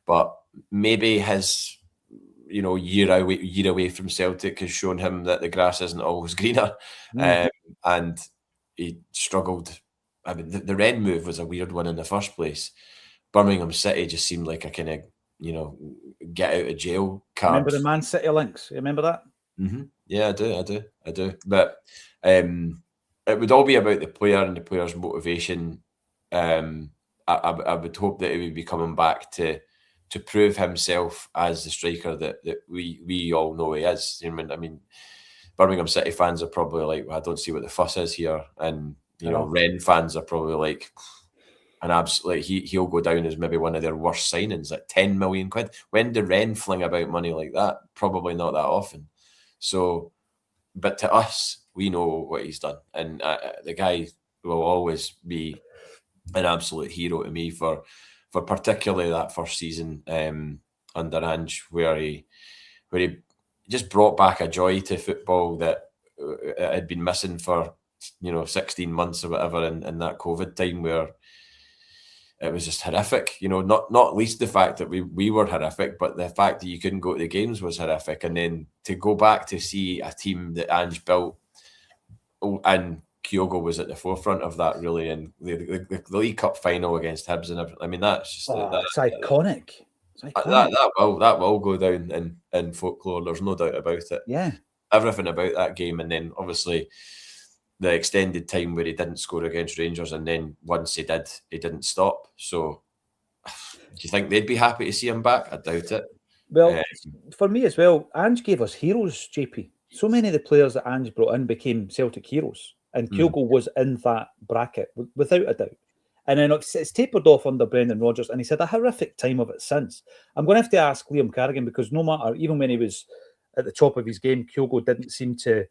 But maybe his year away from Celtic has shown him that the grass isn't always greener, and he struggled. I mean, the Ren move was a weird one in the first place. Birmingham City just seemed like a kind of get out of jail card. Remember the Man City links? You remember that? Mm-hmm. Yeah, I do. But it would all be about the player and the player's motivation. I would hope that he would be coming back to prove himself as the striker that we all know he is. I mean, Birmingham City fans are probably like, well, I don't see what the fuss is here, and Ren fans are probably like, an absolute, he'll go down as maybe one of their worst signings, like 10 million quid. When do Ren fling about money like that? Probably not that often. So, but to us, we know what he's done, and the guy will always be an absolute hero to me for particularly that first season under Ange, where he just brought back a joy to football that had been missing for 16 months or whatever in that COVID time, where it was just horrific. Not least the fact that we were horrific, but the fact that you couldn't go to the games was horrific. And then to go back to see a team that Ange built, and Kyogo was at the forefront of that, really, and the League Cup final against Hibs and everything. I mean, that's just it's iconic. It's iconic. That will go down in folklore. There's no doubt about it. Yeah, everything about that game, and then obviously the extended time where he didn't score against Rangers, and then once he did, he didn't stop. So, do you think they'd be happy to see him back? I doubt it. Well, for me as well, Ange gave us heroes, JP. So many of the players that Ange brought in became Celtic heroes, and Kyogo was in that bracket, without a doubt. And then it's tapered off under Brendan Rodgers, and he's had a horrific time of it since. I'm going to have to ask Liam Carrigan, because no matter, even when he was at the top of his game, Kyogo didn't seem to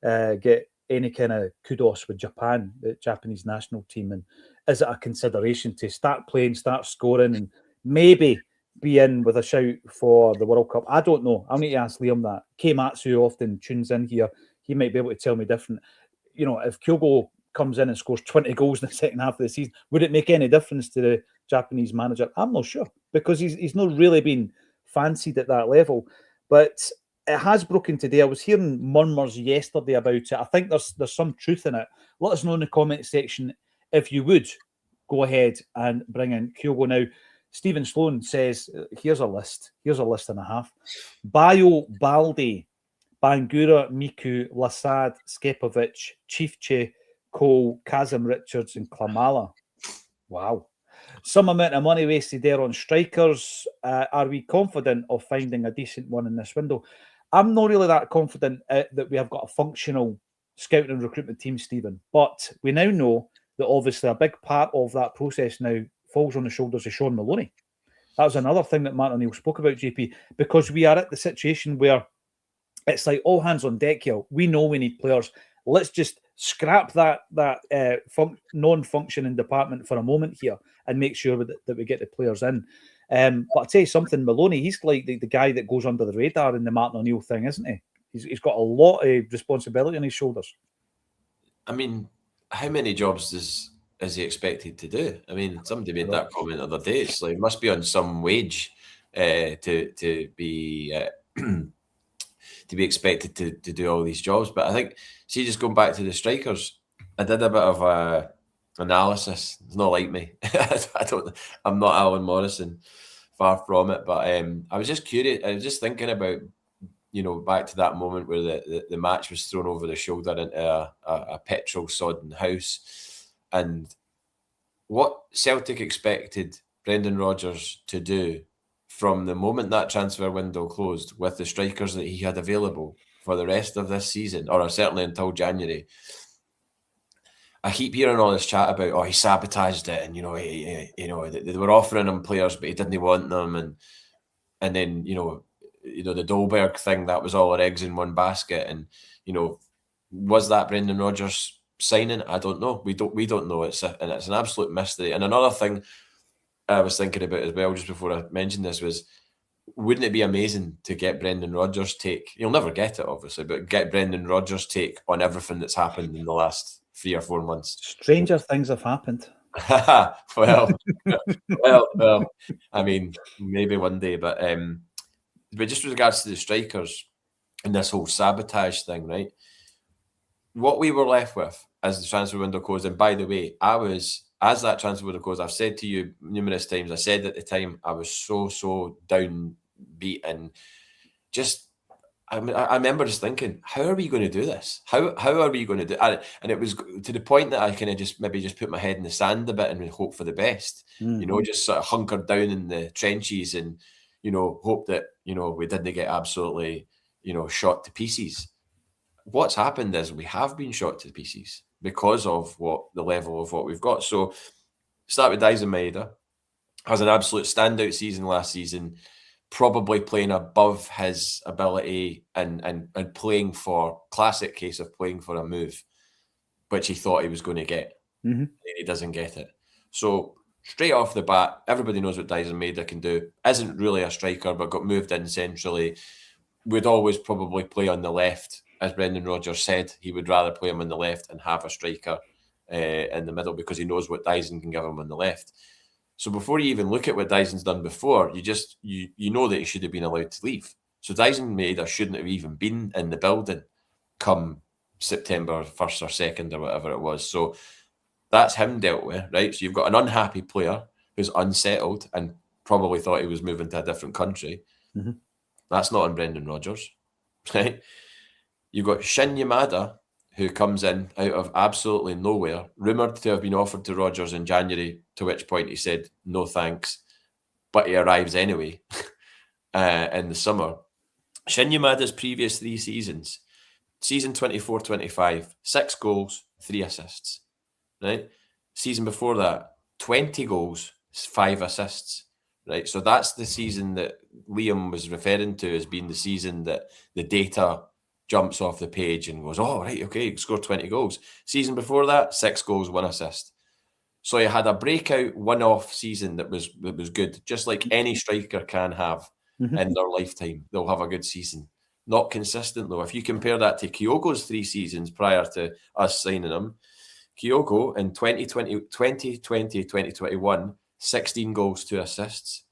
get any kind of kudos with Japan, the Japanese national team. And is it a consideration to start playing, start scoring, and maybe be in with a shout for the World Cup? I don't know. I'll need to ask Liam that. K Matsu, who often tunes in here, he might be able to tell me different. If Kyogo comes in and scores 20 goals in the second half of the season, would it make any difference to the Japanese manager? I'm not sure, because he's not really been fancied at that level. But it has broken today. I was hearing murmurs yesterday about it. I think there's some truth in it. Let us know in the comment section if you would go ahead and bring in Kyogo. Now, Stephen Sloan says, here's a list and a half. Bayo, Balde, Bangura, Miku, Lasad, Skepovic, Chiefche, Cole, Kazim Richards, and Klamala. Wow. Some amount of money wasted there on strikers. Are we confident of finding a decent one in this window? I'm not really that confident that we have got a functional scouting and recruitment team, Stephen. But we now know that obviously a big part of that process now falls on the shoulders of Sean Maloney. That was another thing that Martin O'Neill spoke about, JP, because we are at the situation where it's like all hands on deck here. We know we need players. Let's just scrap that non-functioning department for a moment here and make sure that we get the players in. But I'll tell you something, Maloney, he's like the guy that goes under the radar in the Martin O'Neill thing, isn't he? He's got a lot of responsibility on his shoulders. I mean, how many jobs is he expected to do? I mean, somebody made that comment the other day. It's like, he must be on some wage to be to be expected to do all these jobs. But I think, see, just going back to the strikers, I did a bit of analysis. It's not like me. I'm not Alan Morrison, far from it. But I was just curious. I was just thinking about, back to that moment where the match was thrown over the shoulder into a petrol-sodden house, and what Celtic expected Brendan Rodgers to do from the moment that transfer window closed with the strikers that he had available for the rest of this season, or certainly until January. I keep hearing all this chat about, he sabotaged it, and they were offering him players, but he didn't want them, and then the Dolberg thing, that was all our eggs in one basket, and was that Brendan Rodgers signing? I don't know. We don't know. It's an absolute mystery. And another thing I was thinking about as well, just before I mentioned this, was wouldn't it be amazing to get Brendan Rodgers' take? You'll never get it, obviously, but get Brendan Rodgers' take on everything that's happened in the last 3 or 4 months. Stranger things have happened. well, well. I mean, maybe one day, but just with regards to the strikers and this whole sabotage thing, right? What we were left with as the transfer window closed, and by the way, as that transfer window closed, I've said to you numerous times, I said at the time, I was so downbeat and just, I remember just thinking, how are we going to do this? How are we going to do it? And it was to the point that I kind of just put my head in the sand a bit and hope for the best, just sort of hunkered down in the trenches and, hope that, we didn't get absolutely, shot to pieces. What's happened is we have been shot to pieces because of the level of what we've got. So start with Dyson Maeda, has an absolute standout season last season, probably playing above his ability and playing for, classic case of playing for a move, which he thought he was going to get. And he doesn't get it. So straight off the bat, everybody knows what Dyson Maeda can do. Isn't really a striker, but got moved in centrally. Would always probably play on the left. As Brendan Rodgers said, he would rather play him on the left and have a striker in the middle because he knows what Dyson can give him on the left. So before you even look at what Dyson's done before, you know that he should have been allowed to leave. So Dyson Maeda shouldn't have even been in the building come September 1st or 2nd or whatever it was. So that's him dealt with, right? So you've got an unhappy player who's unsettled and probably thought he was moving to a different country. That's not on Brendan Rodgers, right? You've got Shin Yamada, who comes in out of absolutely nowhere, rumoured to have been offered to Rodgers in January, to which point he said, no thanks, but he arrives anyway in the summer. Shin Yamada's previous 3 seasons, season 24-25, 6 goals, 3 assists, right? Season before that, 20 goals, 5 assists, right? So that's the season that Liam was referring to as being the season that the data jumps off the page and goes, oh, right, okay, he scored 20 goals. Season before that, 6 goals, 1 assist. So he had a breakout one-off season that was good, just like any striker can have in their lifetime. They'll have a good season. Not consistent, though. If you compare that to Kyogo's 3 seasons prior to us signing him, Kyogo in 2020-2021, 16 goals, 2 assists.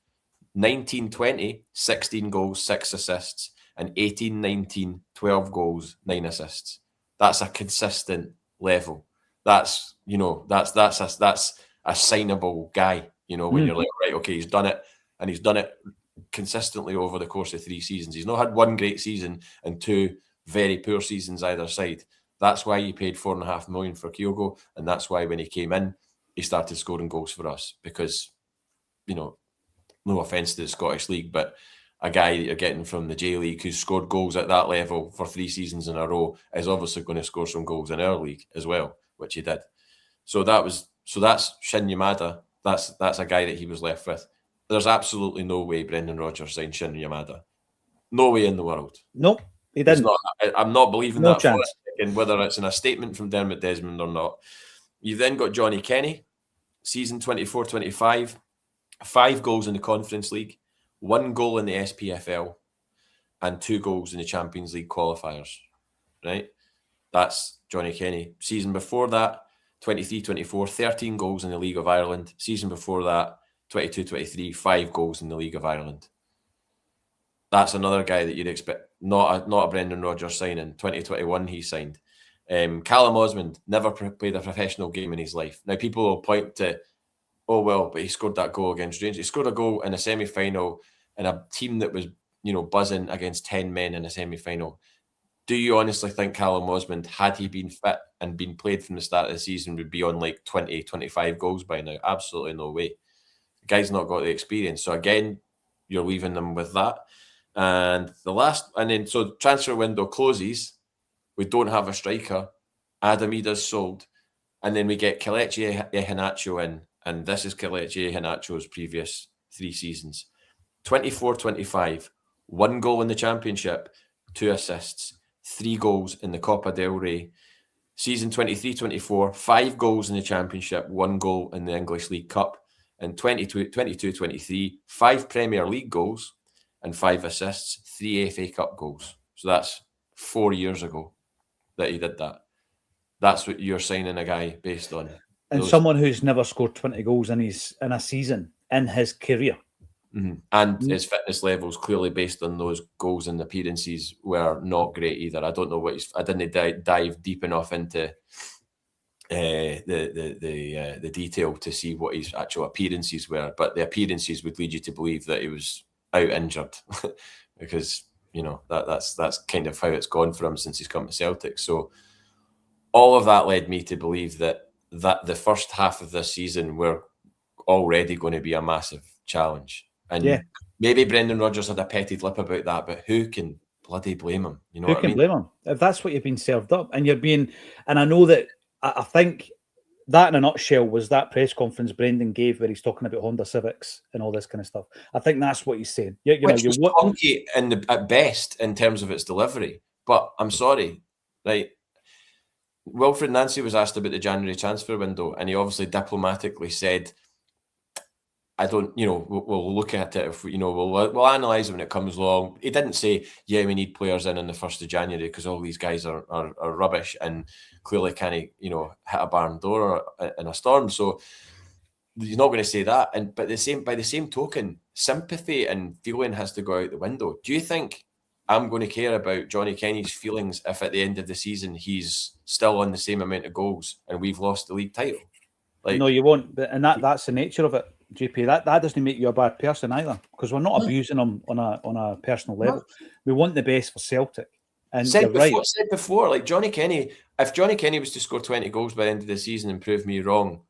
19-20, 16 goals, 6 assists. And 18-19, 12 goals, 9 assists. That's a consistent level. That's a signable guy, when you're like, right, okay, he's done it, and he's done it consistently over the course of 3 seasons. He's not had 1 great season and 2 very poor seasons either side. That's why you paid $4.5 million for Kyogo, and that's why when he came in, he started scoring goals for us because, no offence to the Scottish League, but a guy that you're getting from the J League who's scored goals at that level for 3 seasons in a row is obviously going to score some goals in our league as well, which he did. So that's Shin Yamada. That's a guy that he was left with. There's absolutely no way Brendan Rodgers signed Shin Yamada. No way in the world. Nope, he didn't. I'm not believing No that chance. for a second, whether it's in a statement from Dermot Desmond or not. You've then got Johnny Kenny, season 24-25, 5 goals in the Conference League, 1 goal in the SPFL, and 2 goals in the Champions League qualifiers, right? That's Johnny Kenny. Season before that, 23-24, 13 goals in the League of Ireland. Season before that, 22-23, 5 goals in the League of Ireland. That's another guy that you'd expect, not a Brendan Rodgers signing. 2021 he signed. Callum Osmond never played a professional game in his life. Now people will point to, oh well, but he scored that goal against Rangers. He scored a goal in a semi-final in a team that was, buzzing against 10 men in a semi-final. Do you honestly think Callum Osmond, had he been fit and been played from the start of the season, would be on like 20, 25 goals by now? Absolutely no way. The guy's not got the experience. So again, you're leaving them with that. And so transfer window closes. We don't have a striker. Adam Ida's sold. And then we get Kelechi Iheanacho in. And this is Kelechi Iheanacho's previous 3 seasons. 24-25, 1 goal in the Championship, 2 assists, 3 goals in the Copa del Rey. Season 23-24, 5 goals in the Championship, 1 goal in the English League Cup. And 22-23, 5 Premier League goals. and 5 assists, 3 FA Cup goals. So that's 4 years ago that he did that. That's what you're signing a guy based on. And someone who's never scored 20 goals in a season in his career. Mm-hmm. And his fitness levels, clearly based on those goals and appearances, were not great either. I don't know what I didn't dive deep enough into the detail to see what his actual appearances were, but the appearances would lead you to believe that he was out injured because that's kind of how it's gone for him since he's come to Celtic. So all of that led me to believe that the first half of this season we're already going to be a massive challenge. And maybe Brendan Rodgers had a petty lip about that, but who can bloody blame him? You know who what can I mean? blame him if that's what you've been served up and you're being? And I know that I think that in a nutshell was that press conference Brendan gave where he's talking about Honda Civics and all this kind of stuff. I think that's what he's saying. Which was clunky at best in terms of its delivery. But I'm sorry, right? Wilfred Nancy was asked about the January transfer window, and he obviously diplomatically said, I don't, we'll look at it if we'll analyse it when it comes along. He didn't say, yeah, we need players in the 1st of January because all these guys are rubbish and clearly can't, hit a barn door in a storm. So you're not going to say that. But by the same token, sympathy and feeling has to go out the window. Do you think I'm going to care about Johnny Kenny's feelings if at the end of the season he's still on the same amount of goals and we've lost the league title? No, you won't. And that's the nature of it, JP. That doesn't make you a bad person either, because we're not abusing him on a personal level. No. We want the best for Celtic. And said before, like Johnny Kenny, if Johnny Kenny was to score 20 goals by the end of the season and prove me wrong,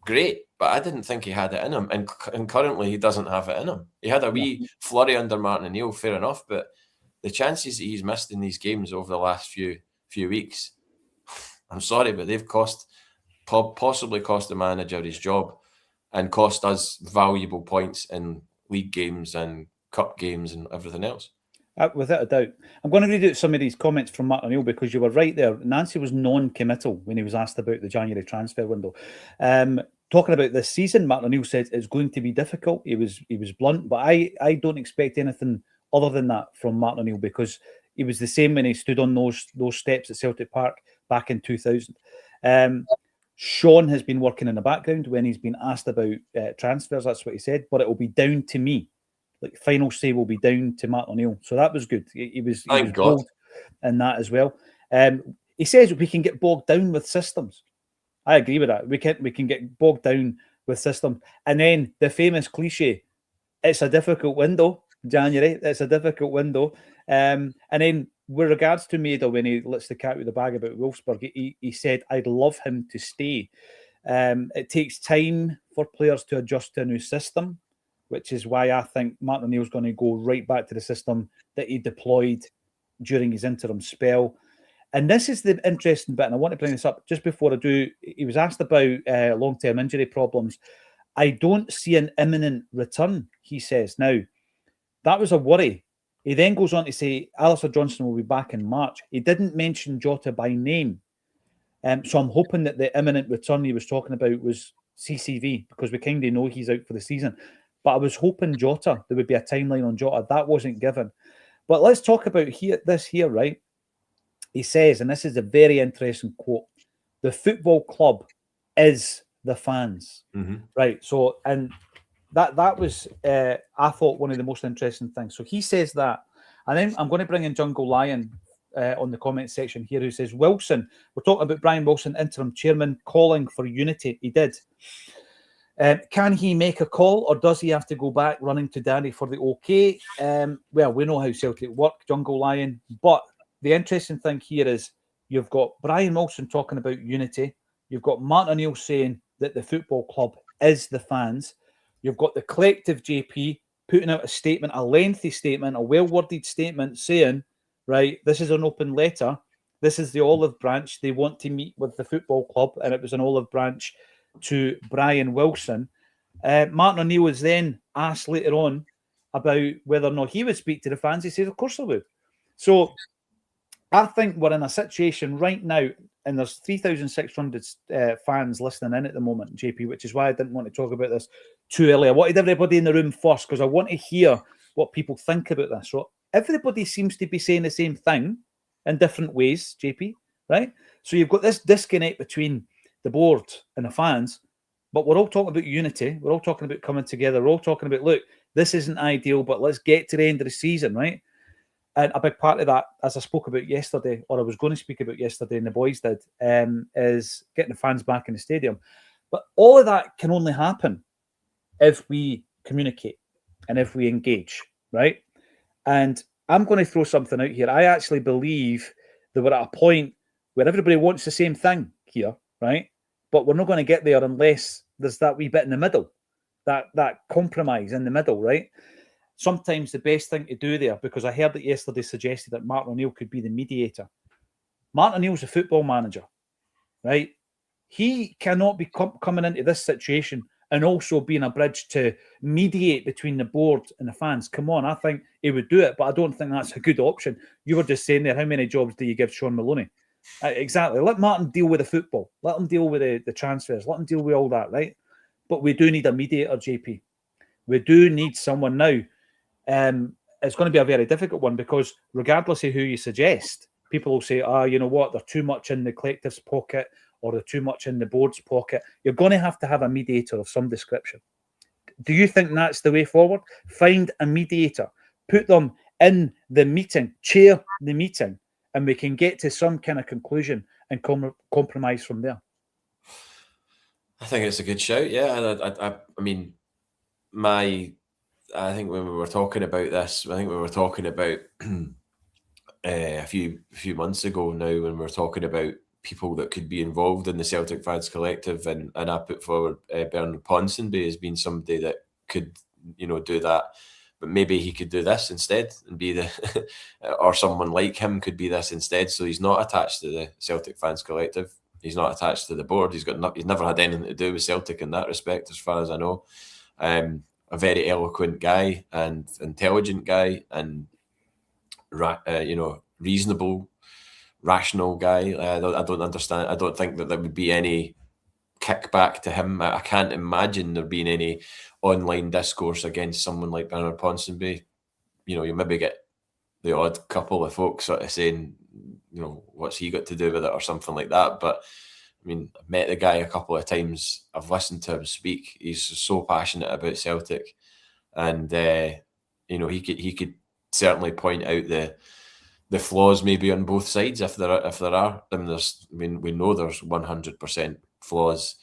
great. But I didn't think he had it in him. And currently he doesn't have it in him. He had a wee flurry under Martin O'Neill, fair enough. But the chances that he's missed in these games over the last few weeks, I'm sorry, but they've possibly cost the manager his job and cost us valuable points in league games and cup games and everything else. Without a doubt. I'm going to read out some of these comments from Martin O'Neill because you were right there. Nancy was non-committal when he was asked about the January transfer window. Talking about this season, Martin O'Neill said it's going to be difficult. He was blunt, but I don't expect anything other than that from Martin O'Neill, because he was the same when he stood on those steps at Celtic Park back in 2000. Sean has been working in the background when he's been asked about transfers. That's what he said. But it will be down to me. Like, final say will be down to Martin O'Neill. So that was good. He was bold in that as well. He says we can get bogged down with systems. I agree with that. We can get bogged down with systems. And then the famous cliche, it's a difficult window, January. It's a difficult window. And then with regards to Maida, when he lets the cat with the bag about Wolfsburg, he said, I'd love him to stay. It takes time for players to adjust to a new system, which is why I think Martin O'Neill's going to go right back to the system that he deployed during his interim spell. And this is the interesting bit, and I want to bring this up just before I do. He was asked about long-term injury problems. I don't see an imminent return, he says. Now, that was a worry. He then goes on to say Alistair Johnston will be back in March. He didn't mention Jota by name. So I'm hoping that the imminent return he was talking about was CCV, because we kind of know he's out for the season. But I was hoping Jota, there would be a timeline on Jota. That wasn't given. But let's talk about this here, right? He says, and this is a very interesting quote, the football club is the fans. Mm-hmm. Right? So, and that was, I thought, one of the most interesting things. So he says that. And then I'm going to bring in Jungle Lion on the comment section here, who says, Wilson, we're talking about Brian Wilson, interim chairman, calling for unity. He did. Can he make a call, or does he have to go back running to Danny for the okay? Well, we know how Celtic work, Jungle Lion. But the interesting thing here is you've got Brian Wilson talking about unity. You've got Martin O'Neill saying that the football club is the fans. You've got the collective JP putting out a statement, a lengthy statement, a well-worded statement saying, right, this is an open letter. This is the olive branch. They want to meet with the football club, and it was an olive branch to Brian Wilson. Martin O'Neill was then asked later on about whether or not he would speak to the fans. He says, of course I would. So I think we're in a situation right now, and there's 3,600 fans listening in at the moment, JP, which is why I didn't want to talk about this too early. I wanted everybody in the room first, because I want to hear what people think about this. So everybody seems to be saying the same thing in different ways, JP, right? So you've got this disconnect between the board and the fans, but we're all talking about unity. We're all talking about coming together. We're all talking about, look, this isn't ideal, but let's get to the end of the season, right? And a big part of that, as I spoke about yesterday, or I was going to speak about yesterday, and the boys did, is getting the fans back in the stadium. But all of that can only happen if we communicate and if we engage, right? And I'm going to throw something out here. I actually believe that we're at a point where everybody wants the same thing here, right? But we're not going to get there unless there's that wee bit in the middle, that compromise in the middle, right? Sometimes the best thing to do there, because I heard that yesterday suggested that Martin O'Neill could be the mediator. Martin O'Neill's a football manager, right? He cannot be coming into this situation and also being a bridge to mediate between the board and the fans. Come on, I think he would do it, but I don't think that's a good option. You were just saying there, how many jobs do you give Sean Maloney? Exactly. Let Martin deal with the football. Let him deal with the transfers. Let him deal with all that, right? But we do need a mediator, JP. We do need someone now. It's going to be a very difficult one because regardless of who you suggest, people will say, you know what, they're too much in the collective's pocket or they're too much in the board's pocket. You're going to have a mediator of some description. Do you think that's the way forward? Find a mediator, put them in the meeting, chair the meeting, and we can get to some kind of conclusion and compromise from there. I think it's a good shout, yeah. I mean, I think when we were talking about this, I think we were talking about a few months ago now when we were talking about people that could be involved in the Celtic Fans Collective, and I put forward Bernard Ponsonby as being somebody that could, do that, but maybe he could do this instead and be the, or someone like him could be this instead. So he's not attached to the Celtic Fans Collective. He's not attached to the board. He's never had anything to do with Celtic in that respect, as far as I know. A very eloquent guy and intelligent guy and reasonable, rational guy. I don't understand. I don't think that there would be any kickback to him. I can't imagine there being any online discourse against someone like Bernard Ponsonby. You maybe get the odd couple of folks sort of saying, what's he got to do with it or something like that. But I mean, I've met the guy a couple of times. I've listened to him speak. He's so passionate about Celtic, and he could certainly point out the flaws maybe on both sides if there are. I mean, we know there's 100% flaws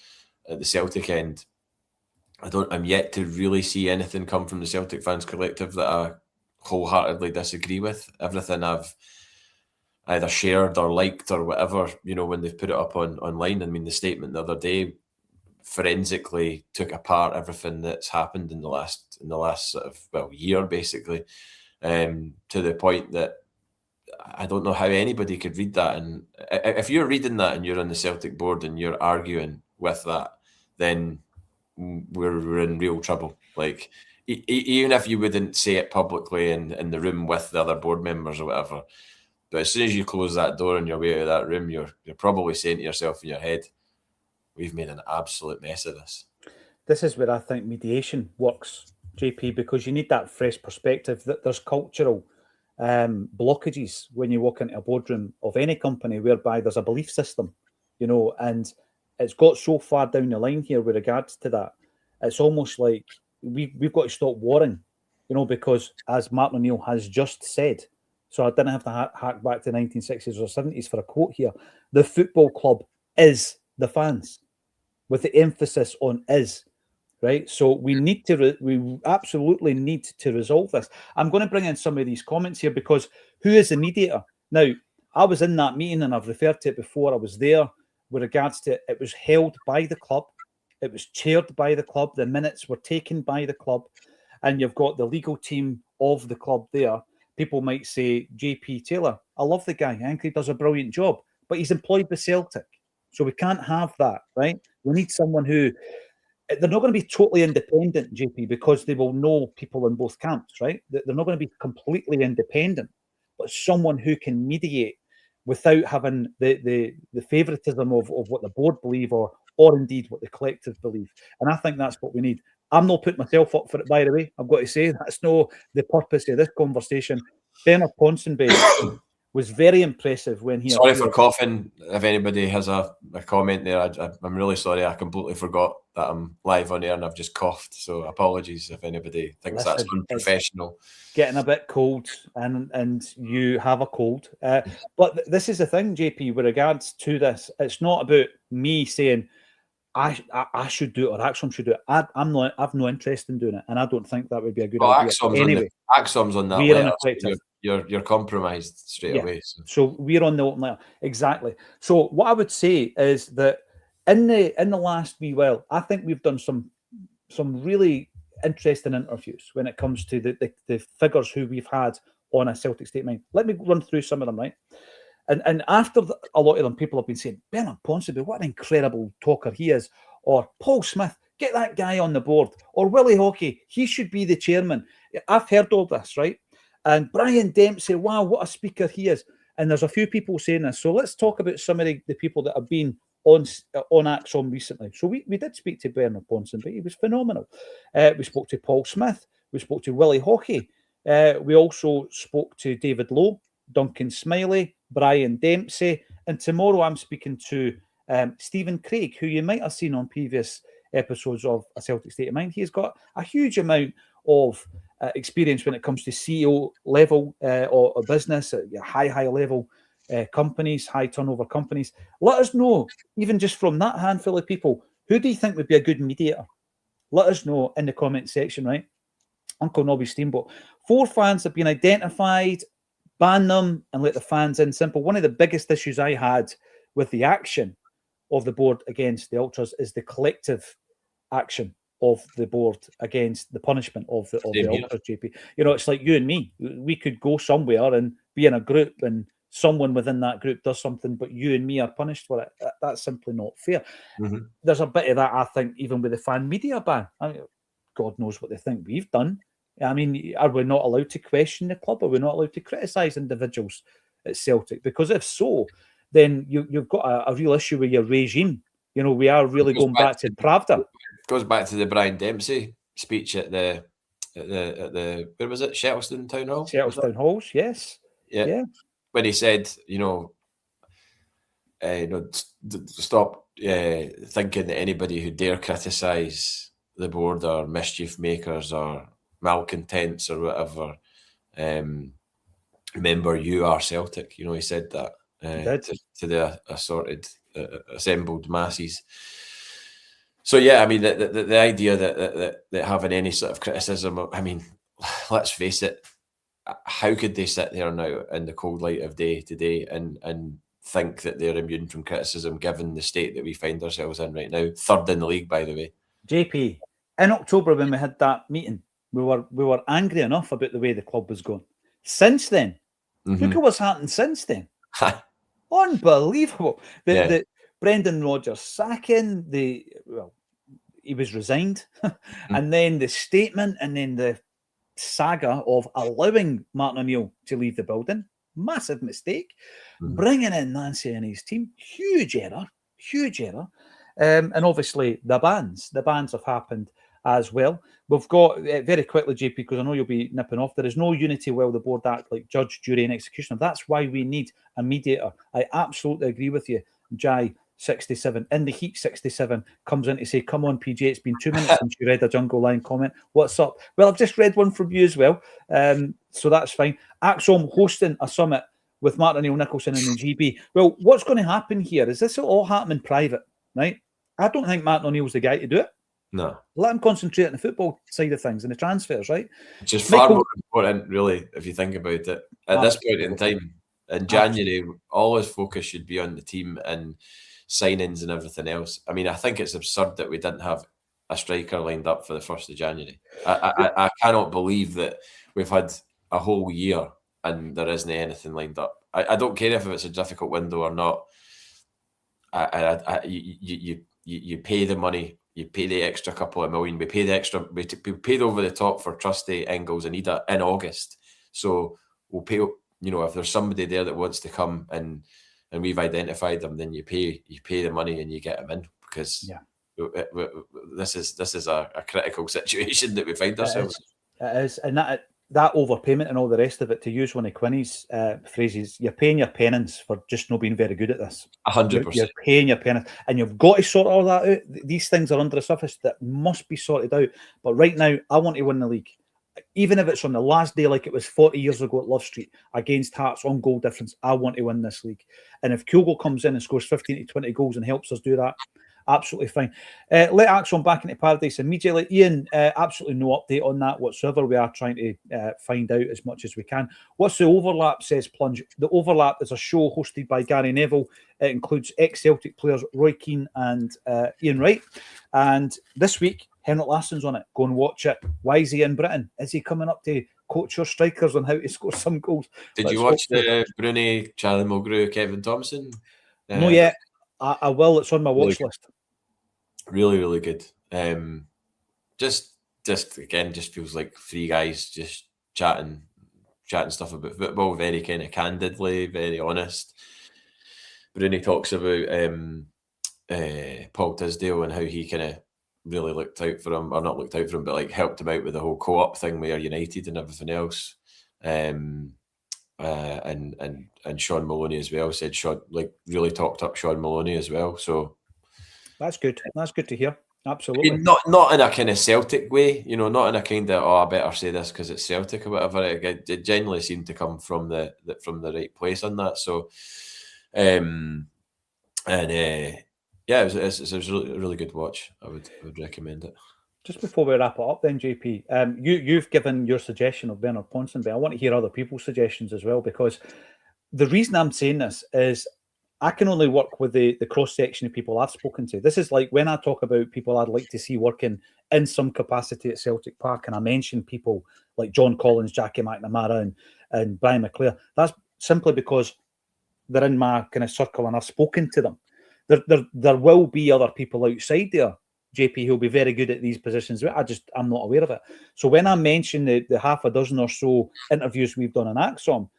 at the Celtic end. I'm yet to really see anything come from the Celtic Fans Collective that I wholeheartedly disagree with. Everything I've either shared or liked or whatever, when they've put it up online. I mean, the statement the other day forensically took apart everything that's happened in the last sort of year, basically, to the point that I don't know how anybody could read that. And if you're reading that and you're on the Celtic board and you're arguing with that, then we're in real trouble. Like, even if you wouldn't say it publicly in the room with the other board members or whatever, but as soon as you close that door on your way out of that room, you're probably saying to yourself in your head, we've made an absolute mess of this. This is where I think mediation works, JP, because you need that fresh perspective. That there's cultural blockages when you walk into a boardroom of any company whereby there's a belief system, and it's got so far down the line here with regards to that. It's almost like we've got to stop warring, because as Martin O'Neill has just said, so I didn't have to hack back to the 1960s or 70s for a quote here, the football club is the fans, with the emphasis on is, right? So we absolutely need to resolve this. I'm going to bring in some of these comments here because who is the mediator? Now, I was in that meeting and I've referred to it before. I was there with regards to it was held by the club. It was chaired by the club. The minutes were taken by the club. And you've got the legal team of the club there. People might say, JP Taylor, I love the guy. I think he does a brilliant job, but he's employed by Celtic. So we can't have that, right? We need someone who, they're not going to be totally independent, JP, because they will know people in both camps, right? They're not going to be completely independent, but someone who can mediate without having the favoritism of what the board believe or indeed what the collective believe. And I think that's what we need. I'm not putting myself up for it, by the way. I've got to say that's no the purpose of this conversation. Bernard Ponsonby was very impressive when he. Sorry for coughing. If anybody has a comment there, I'm really sorry. I completely forgot that I'm live on air and I've just coughed. So apologies if anybody thinks that's unprofessional. Getting a bit cold, and you have a cold. But this is the thing, JP, with regards to this. It's not about me saying I should do it or Acsom should do it. I've no interest in doing it, and I don't think that would be a good idea. Anyway, Acsom's on that letter. You're compromised straight away. So we're on the open letter. Exactly. So what I would say is that in the last wee while, I think we've done some really interesting interviews when it comes to the figures who we've had on a Celtic State of Mind. Let me run through some of them, right? And after a lot of them, people have been saying, Bernard Ponsonby, what an incredible talker he is. Or Paul Smith, get that guy on the board. Or Willie Hockey, he should be the chairman. I've heard all this, right? And Brian Dempsey, wow, what a speaker he is. And there's a few people saying this. So let's talk about some of the people that have been on Acsom recently. So we did speak to Bernard Ponsonby. He was phenomenal. We spoke to Paul Smith. We spoke to Willie Hockey. We also spoke to David Lowe, Duncan Smiley, Brian Dempsey, and tomorrow I'm speaking to Stephen Craig, who you might have seen on previous episodes of A Celtic State of Mind. He's got a huge amount of experience when it comes to CEO level or business at high level companies, high turnover companies. Let us know, even just from that handful of people, who do you think would be a good mediator? Let us know in the comment section, right? Uncle Nobby Steamboat. 4 fans have been identified. Ban them and let the fans in. Simple. One of the biggest issues I had with the action of the board against the Ultras is the collective action of the board against the punishment of the Ultras, JP. You know, it's like you and me. We could go somewhere and be in a group and someone within that group does something, but you and me are punished for it. That's simply not fair. Mm-hmm. There's a bit of that, I think, even with the fan media ban. I mean, God knows what they think we've done. I mean, are we not allowed to question the club? Are we not allowed to criticise individuals at Celtic? Because if so, then you've got a real issue with your regime. You know, we are really going back to Pravda. It goes back to the Brian Dempsey speech at the where was it? Shettleston Town Hall? Shettleston Halls, yes. Yeah. When he said, stop thinking that anybody who dare criticise the board are mischief makers or malcontents or whatever, remember you are Celtic. He said that to the assorted assembled masses. So yeah, I mean the idea that having any sort of criticism, I mean, let's face it, how could they sit there now in the cold light of day today and think that they're immune from criticism given the state that we find ourselves in right now? 3rd in the league, by the way. JP, in October when we had that meeting, we were angry enough about the way the club was going. Since then, look at what's happened since then. Unbelievable. The Brendan Rodgers sacking, he was resigned, and then the statement, and then the saga of allowing Martin O'Neill to leave the building. Massive mistake. Bringing in Nancy and his team, huge error. And obviously the bans have happened as well. We've got, very quickly, JP, because I know you'll be nipping off, there is no unity while the board act like judge, jury and executioner. That's why we need a mediator. I absolutely agree with you. Jai 67 in the heat 67 comes in to say, come on PJ, it's been 2 minutes since you read a Jungle Line comment. What's up? Well, I've just read one from you as well, so that's fine. Acsom hosting a summit with Martin O'Neill, Nicholson and the GB. Well, what's going to happen here is this will all happen in private, right? I don't think Martin O'Neill's the guy to do it. No. Let him concentrate on the football side of things and the transfers, right? Which is far more important, really, if you think about it. At this point in time, in January, all his focus should be on the team and signings and everything else. I mean, I think it's absurd that we didn't have a striker lined up for the 1st of January. I cannot believe that we've had a whole year and there isn't anything lined up. I don't care if it's a difficult window or not. You pay the money. You pay the extra couple of million. We paid over the top for Trusty, Ingles and Ida in August. So we'll pay, if there's somebody there that wants to come and we've identified them, then you pay the money and you get them in, because this is a critical situation that we find ourselves in. It is. And that overpayment and all the rest of it, to use one of Quinny's phrases, you're paying your penance for just not being very good at this. 100%. You're paying your penance, and you've got to sort all that out. These things are under the surface that must be sorted out. But right now, I want to win the league. Even if it's on the last day, like it was 40 years ago at Love Street against Hearts on goal difference, I want to win this league. And if Kyogo comes in and scores 15 to 20 goals and helps us do that, absolutely fine. Let Acsom back into paradise immediately. Ian, absolutely no update on that whatsoever. We are trying to find out as much as we can. What's the overlap, says Plunge? The overlap is a show hosted by Gary Neville. It includes ex-Celtic players Roy Keane and Ian Wright. And this week, Henrik Lassen's on it. Go and watch it. Why is he in Britain? Is he coming up to coach your strikers on how to score some goals? Did you watch the Bruni, Charlie Mulgrew, Kevin Thompson? No, yet. I will. It's on my watch list. Really, really good. Just again, just feels like three guys just chatting stuff about football, very kind of candidly, very honest. Bruni talks about Paul Tisdale and how he kind of really looked out for him, or not looked out for him, but like helped him out with the whole co-op thing with United and everything else. And Sean Maloney as well said Sean like really talked up Sean Maloney as well. So that's good. That's good to hear. Absolutely. I mean, not in a kind of Celtic way, you know, not in a kind of I better say this because it's Celtic or whatever. It genuinely seemed to come from the right place on that. So, yeah, it was a really good watch. I would recommend it. Just before we wrap it up then, JP, you've given your suggestion of Bernard Ponsonby. I want to hear other people's suggestions as well, because the reason I'm saying this is I can only work with the cross-section of people I've spoken to. This is like when I talk about people I'd like to see working in some capacity at Celtic Park, and I mention people like John Collins, Jackie McNamara and Brian McClare. That's simply because they're in my kind of circle and I've spoken to them. There will be other people outside there, JP, who'll be very good at these positions. I'm not aware of it. So when I mention the half a dozen or so interviews we've done in Acsom,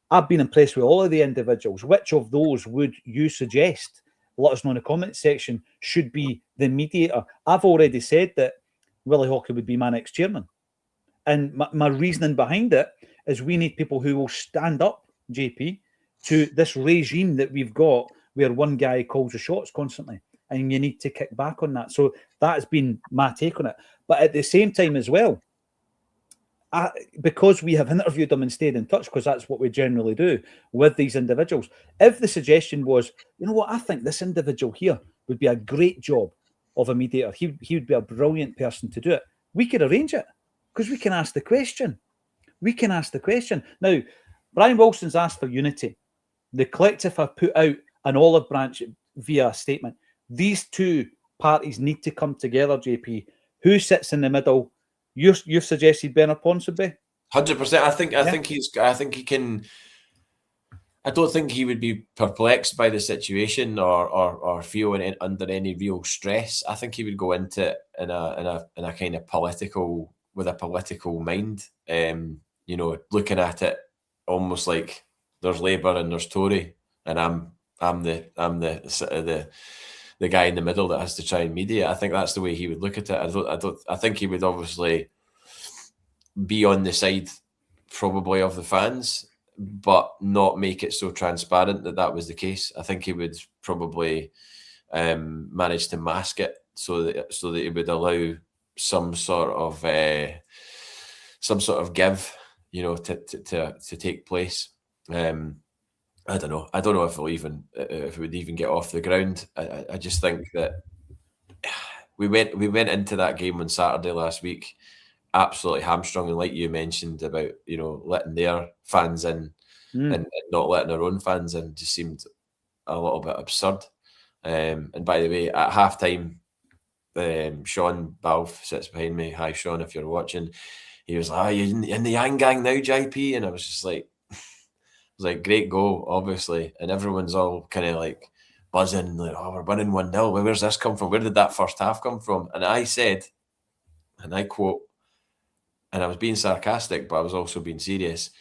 I've been impressed with all of the individuals. Which of those would you suggest? Let us know in the comments section. Should be the mediator. I've already said that Willie Hawkey would be my next chairman. And my reasoning behind it is we need people who will stand up, JP, to this regime that we've got where one guy calls the shots constantly, and you need to kick back on that. So that has been my take on it. But at the same time as well, because we have interviewed them and stayed in touch, because that's what we generally do with these individuals, if the suggestion was, you know what, I think this individual here would be a great job of a mediator, he would be a brilliant person to do it, we could arrange it, because we can ask the question. Now, Brian Wilson's asked for unity. The collective have put out an olive branch via a statement. These two parties need to come together, JP. Who sits in the middle? You've suggested Bernard Ponsonby? 100%. I think he can. I don't think he would be perplexed by the situation or feel under any real stress. I think he would go into it in a kind of political, with a political mind. You know, looking at it almost like there's Labour and there's Tory, and I'm the guy in the middle that has to try and mediate. I think that's the way he would look at it. I think he would obviously be on the side probably of the fans, but not make it so transparent that was the case. I think he would probably manage to mask it so that it would allow some sort of give, you know, to take place. I don't know. I don't know if it would even get off the ground. I just think that we went into that game on Saturday last week absolutely hamstrung, and like you mentioned about, you know, letting their fans in and not letting our own fans in just seemed a little bit absurd. And by the way, at halftime, Sean Balfe sits behind me. Hi, Sean, if you're watching. He was like, "Oh, you're in the Yang Gang now, JP?" And I was just like, great goal, obviously. And everyone's all kind of like buzzing, like, "Oh, we're winning 1-0. Where's this come from? Where did that first half come from?" And I said, and I quote, and I was being sarcastic, but I was also being serious.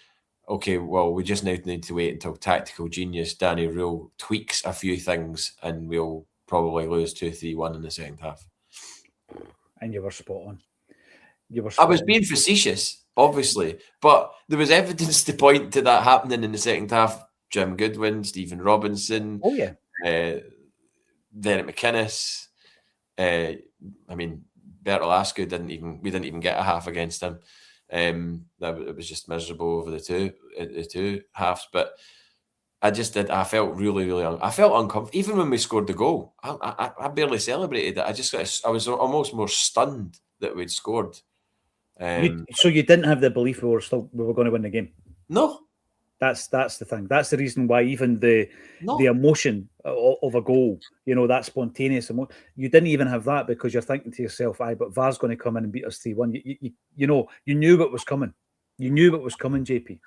Okay, well, we just now need to wait until tactical genius Danny Rule tweaks a few things, and we'll probably lose 2-3-1 in the second half. And you were spot on. I was being facetious, obviously, but there was evidence to point to that happening in the second half. Jim Goodwin, Stephen Robinson, Derek McInnes. I mean, Bertel Askew we didn't even get a half against him. It was just miserable over the two halves. But I felt really I felt uncomfortable. Even when we scored the goal, I barely celebrated it. I was almost more stunned that we'd scored. So you didn't have the belief we were going to win the game? No. That's the thing. That's the reason why even the emotion of a goal, that spontaneous emotion, you didn't even have that, because you're thinking to yourself, but VAR's going to come in and beat us 3-1. You knew what was coming. You knew what was coming, JP.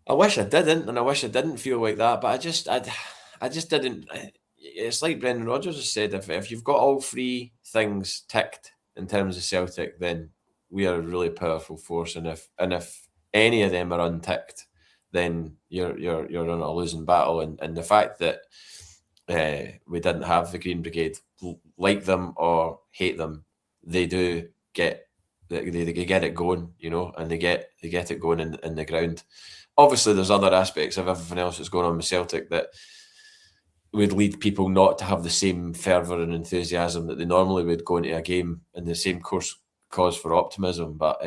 I wish I didn't, and I wish I didn't feel like that, but I just didn't. It's like Brendan Rodgers has said, if you've got all three things ticked in terms of Celtic, then we are a really powerful force, and if any of them are unticked, then you're on a losing battle. And the fact that we didn't have the Green Brigade, like them or hate them, they do get it going, and they get it going in the ground. Obviously, there's other aspects of everything else that's going on with Celtic that would lead people not to have the same fervour and enthusiasm that they normally would go into a game, and the same cause for optimism. But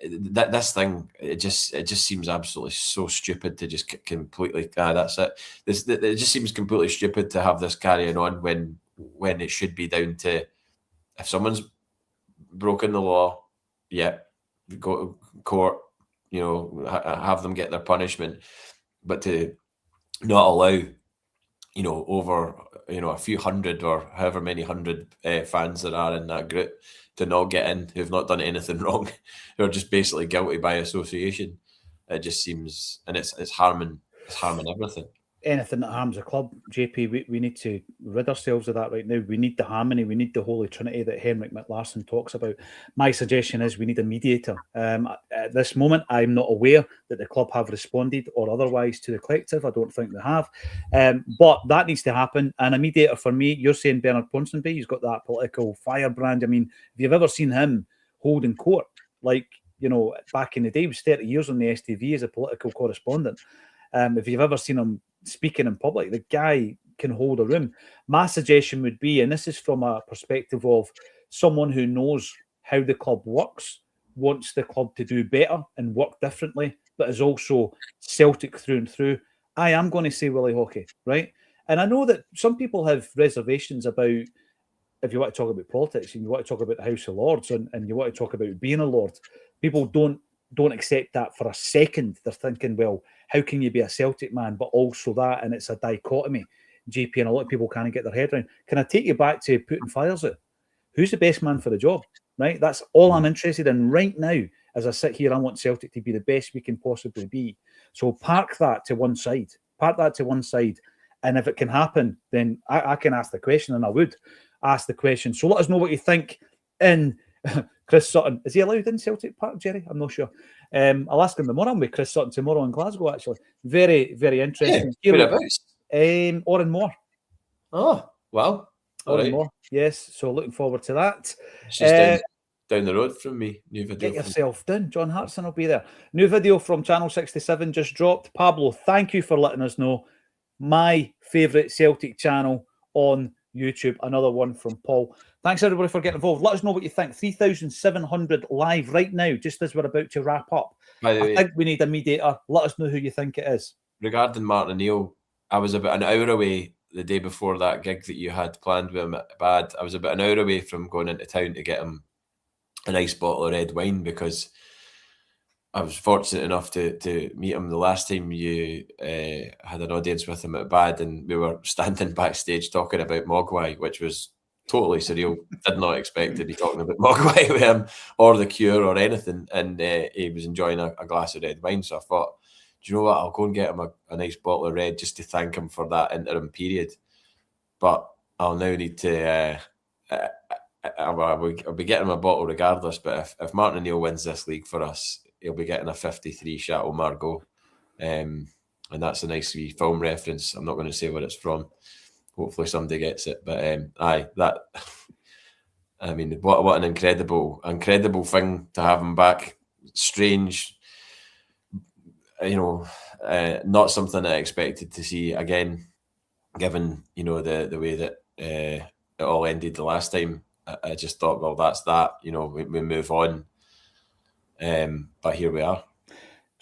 this thing, it just seems absolutely so stupid to just completely that's it. It just seems completely stupid to have this carrying on when it should be down to, if someone's broken the law, go to court, have them get their punishment, but to not allow over a few hundred or however many hundred fans there are in that group to not get in, who've not done anything wrong, who are just basically guilty by association. It just seems, and it's harming everything. Anything that harms a club, JP, we need to rid ourselves of that right now. We need the harmony, we need the Holy Trinity that Henrik McLarsson talks about. My suggestion is we need a mediator. At this moment, I'm not aware that the club have responded or otherwise to the collective. I don't think they have. But that needs to happen. And a mediator for me, you're saying Bernard Ponsonby, he's got that political firebrand. I mean, if you've ever seen him holding court, like, back in the day, he was 30 years on the STV as a political correspondent. If you've ever seen him speaking in public, the guy can hold a room. My suggestion would be, and this is from a perspective of someone who knows how the club works, wants the club to do better and work differently, but is also Celtic through and through, I am going to say Willie Hockey, right? And I know that some people have reservations about, if you want to talk about politics and you want to talk about the House of Lords and you want to talk about being a Lord, people don't accept that for a second. They're thinking, well, how can you be a Celtic man, but also that? And it's a dichotomy, JP, and a lot of people can't get their head around. Can I take you back to putting fires out? Who's the best man for the job, right? That's all I'm interested in right now. As I sit here, I want Celtic to be the best we can possibly be. So park that to one side. And if it can happen, then I can ask the question, and I would ask the question. So let us know what you think in Chris Sutton. Is he allowed in Celtic Park, Jerry? I'm not sure. I'll ask him tomorrow. I'm with Chris Sutton tomorrow in Glasgow, actually. Very, very interesting. Oran Moore. Oh, wow. Oran Moore, yes. So looking forward to that. It's just down the road from me. New video. Get yourself down. John Hartson will be there. New video from Channel 67 just dropped. Pablo, thank you for letting us know. My favourite Celtic channel on YouTube. Another one from Paul. Thanks everybody for getting involved. Let us know what you think. 3,700 live right now, just as we're about to wrap up. By the way, I think we need a mediator. Let us know who you think it is. Regarding Martin O'Neill, I was about an hour away the day before that gig that you had planned with him at Bad. I was about an hour away from going into town to get him a nice bottle of red wine, because I was fortunate enough to meet him the last time you had an audience with him at Bad, and we were standing backstage talking about Mogwai, which was totally surreal. Did not expect to be talking about Mogwai with him or The Cure or anything, and he was enjoying a glass of red wine. So I thought, do you know what? I'll go and get him a nice bottle of red just to thank him for that interim period. But I'll now need to. I'll be getting him a bottle regardless. But if Martin O'Neill wins this league for us, he'll be getting a 53 Chateau Margaux. And that's a nice wee film reference. I'm not going to say what it's from. hopefully somebody gets it. But aye, that. I mean, what an incredible thing to have him back. Strange, not something I expected to see again, given the way that it all ended the last time. I just thought, well, that's that. We move on. But here we are.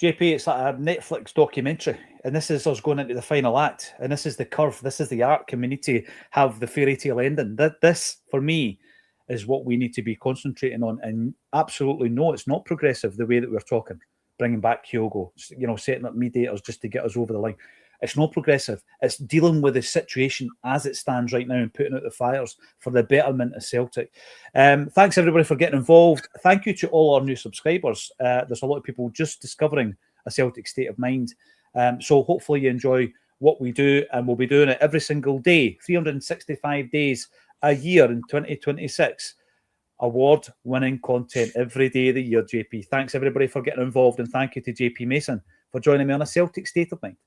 JP, it's like a Netflix documentary, and this is us going into the final act, and this is the curve, this is the arc, and we need to have the fairy tale ending. This, for me, is what we need to be concentrating on. And absolutely no, it's not progressive the way that we're talking, bringing back Kyogo, setting up mediators just to get us over the line. It's not progressive. It's dealing with the situation as it stands right now and putting out the fires for the betterment of Celtic. Thanks, everybody, for getting involved. Thank you to all our new subscribers. There's a lot of people just discovering a Celtic State of Mind. So hopefully you enjoy what we do, and we'll be doing it every single day, 365 days a year in 2026. Award-winning content every day of the year, JP. Thanks, everybody, for getting involved, and thank you to JP Mason for joining me on a Celtic State of Mind.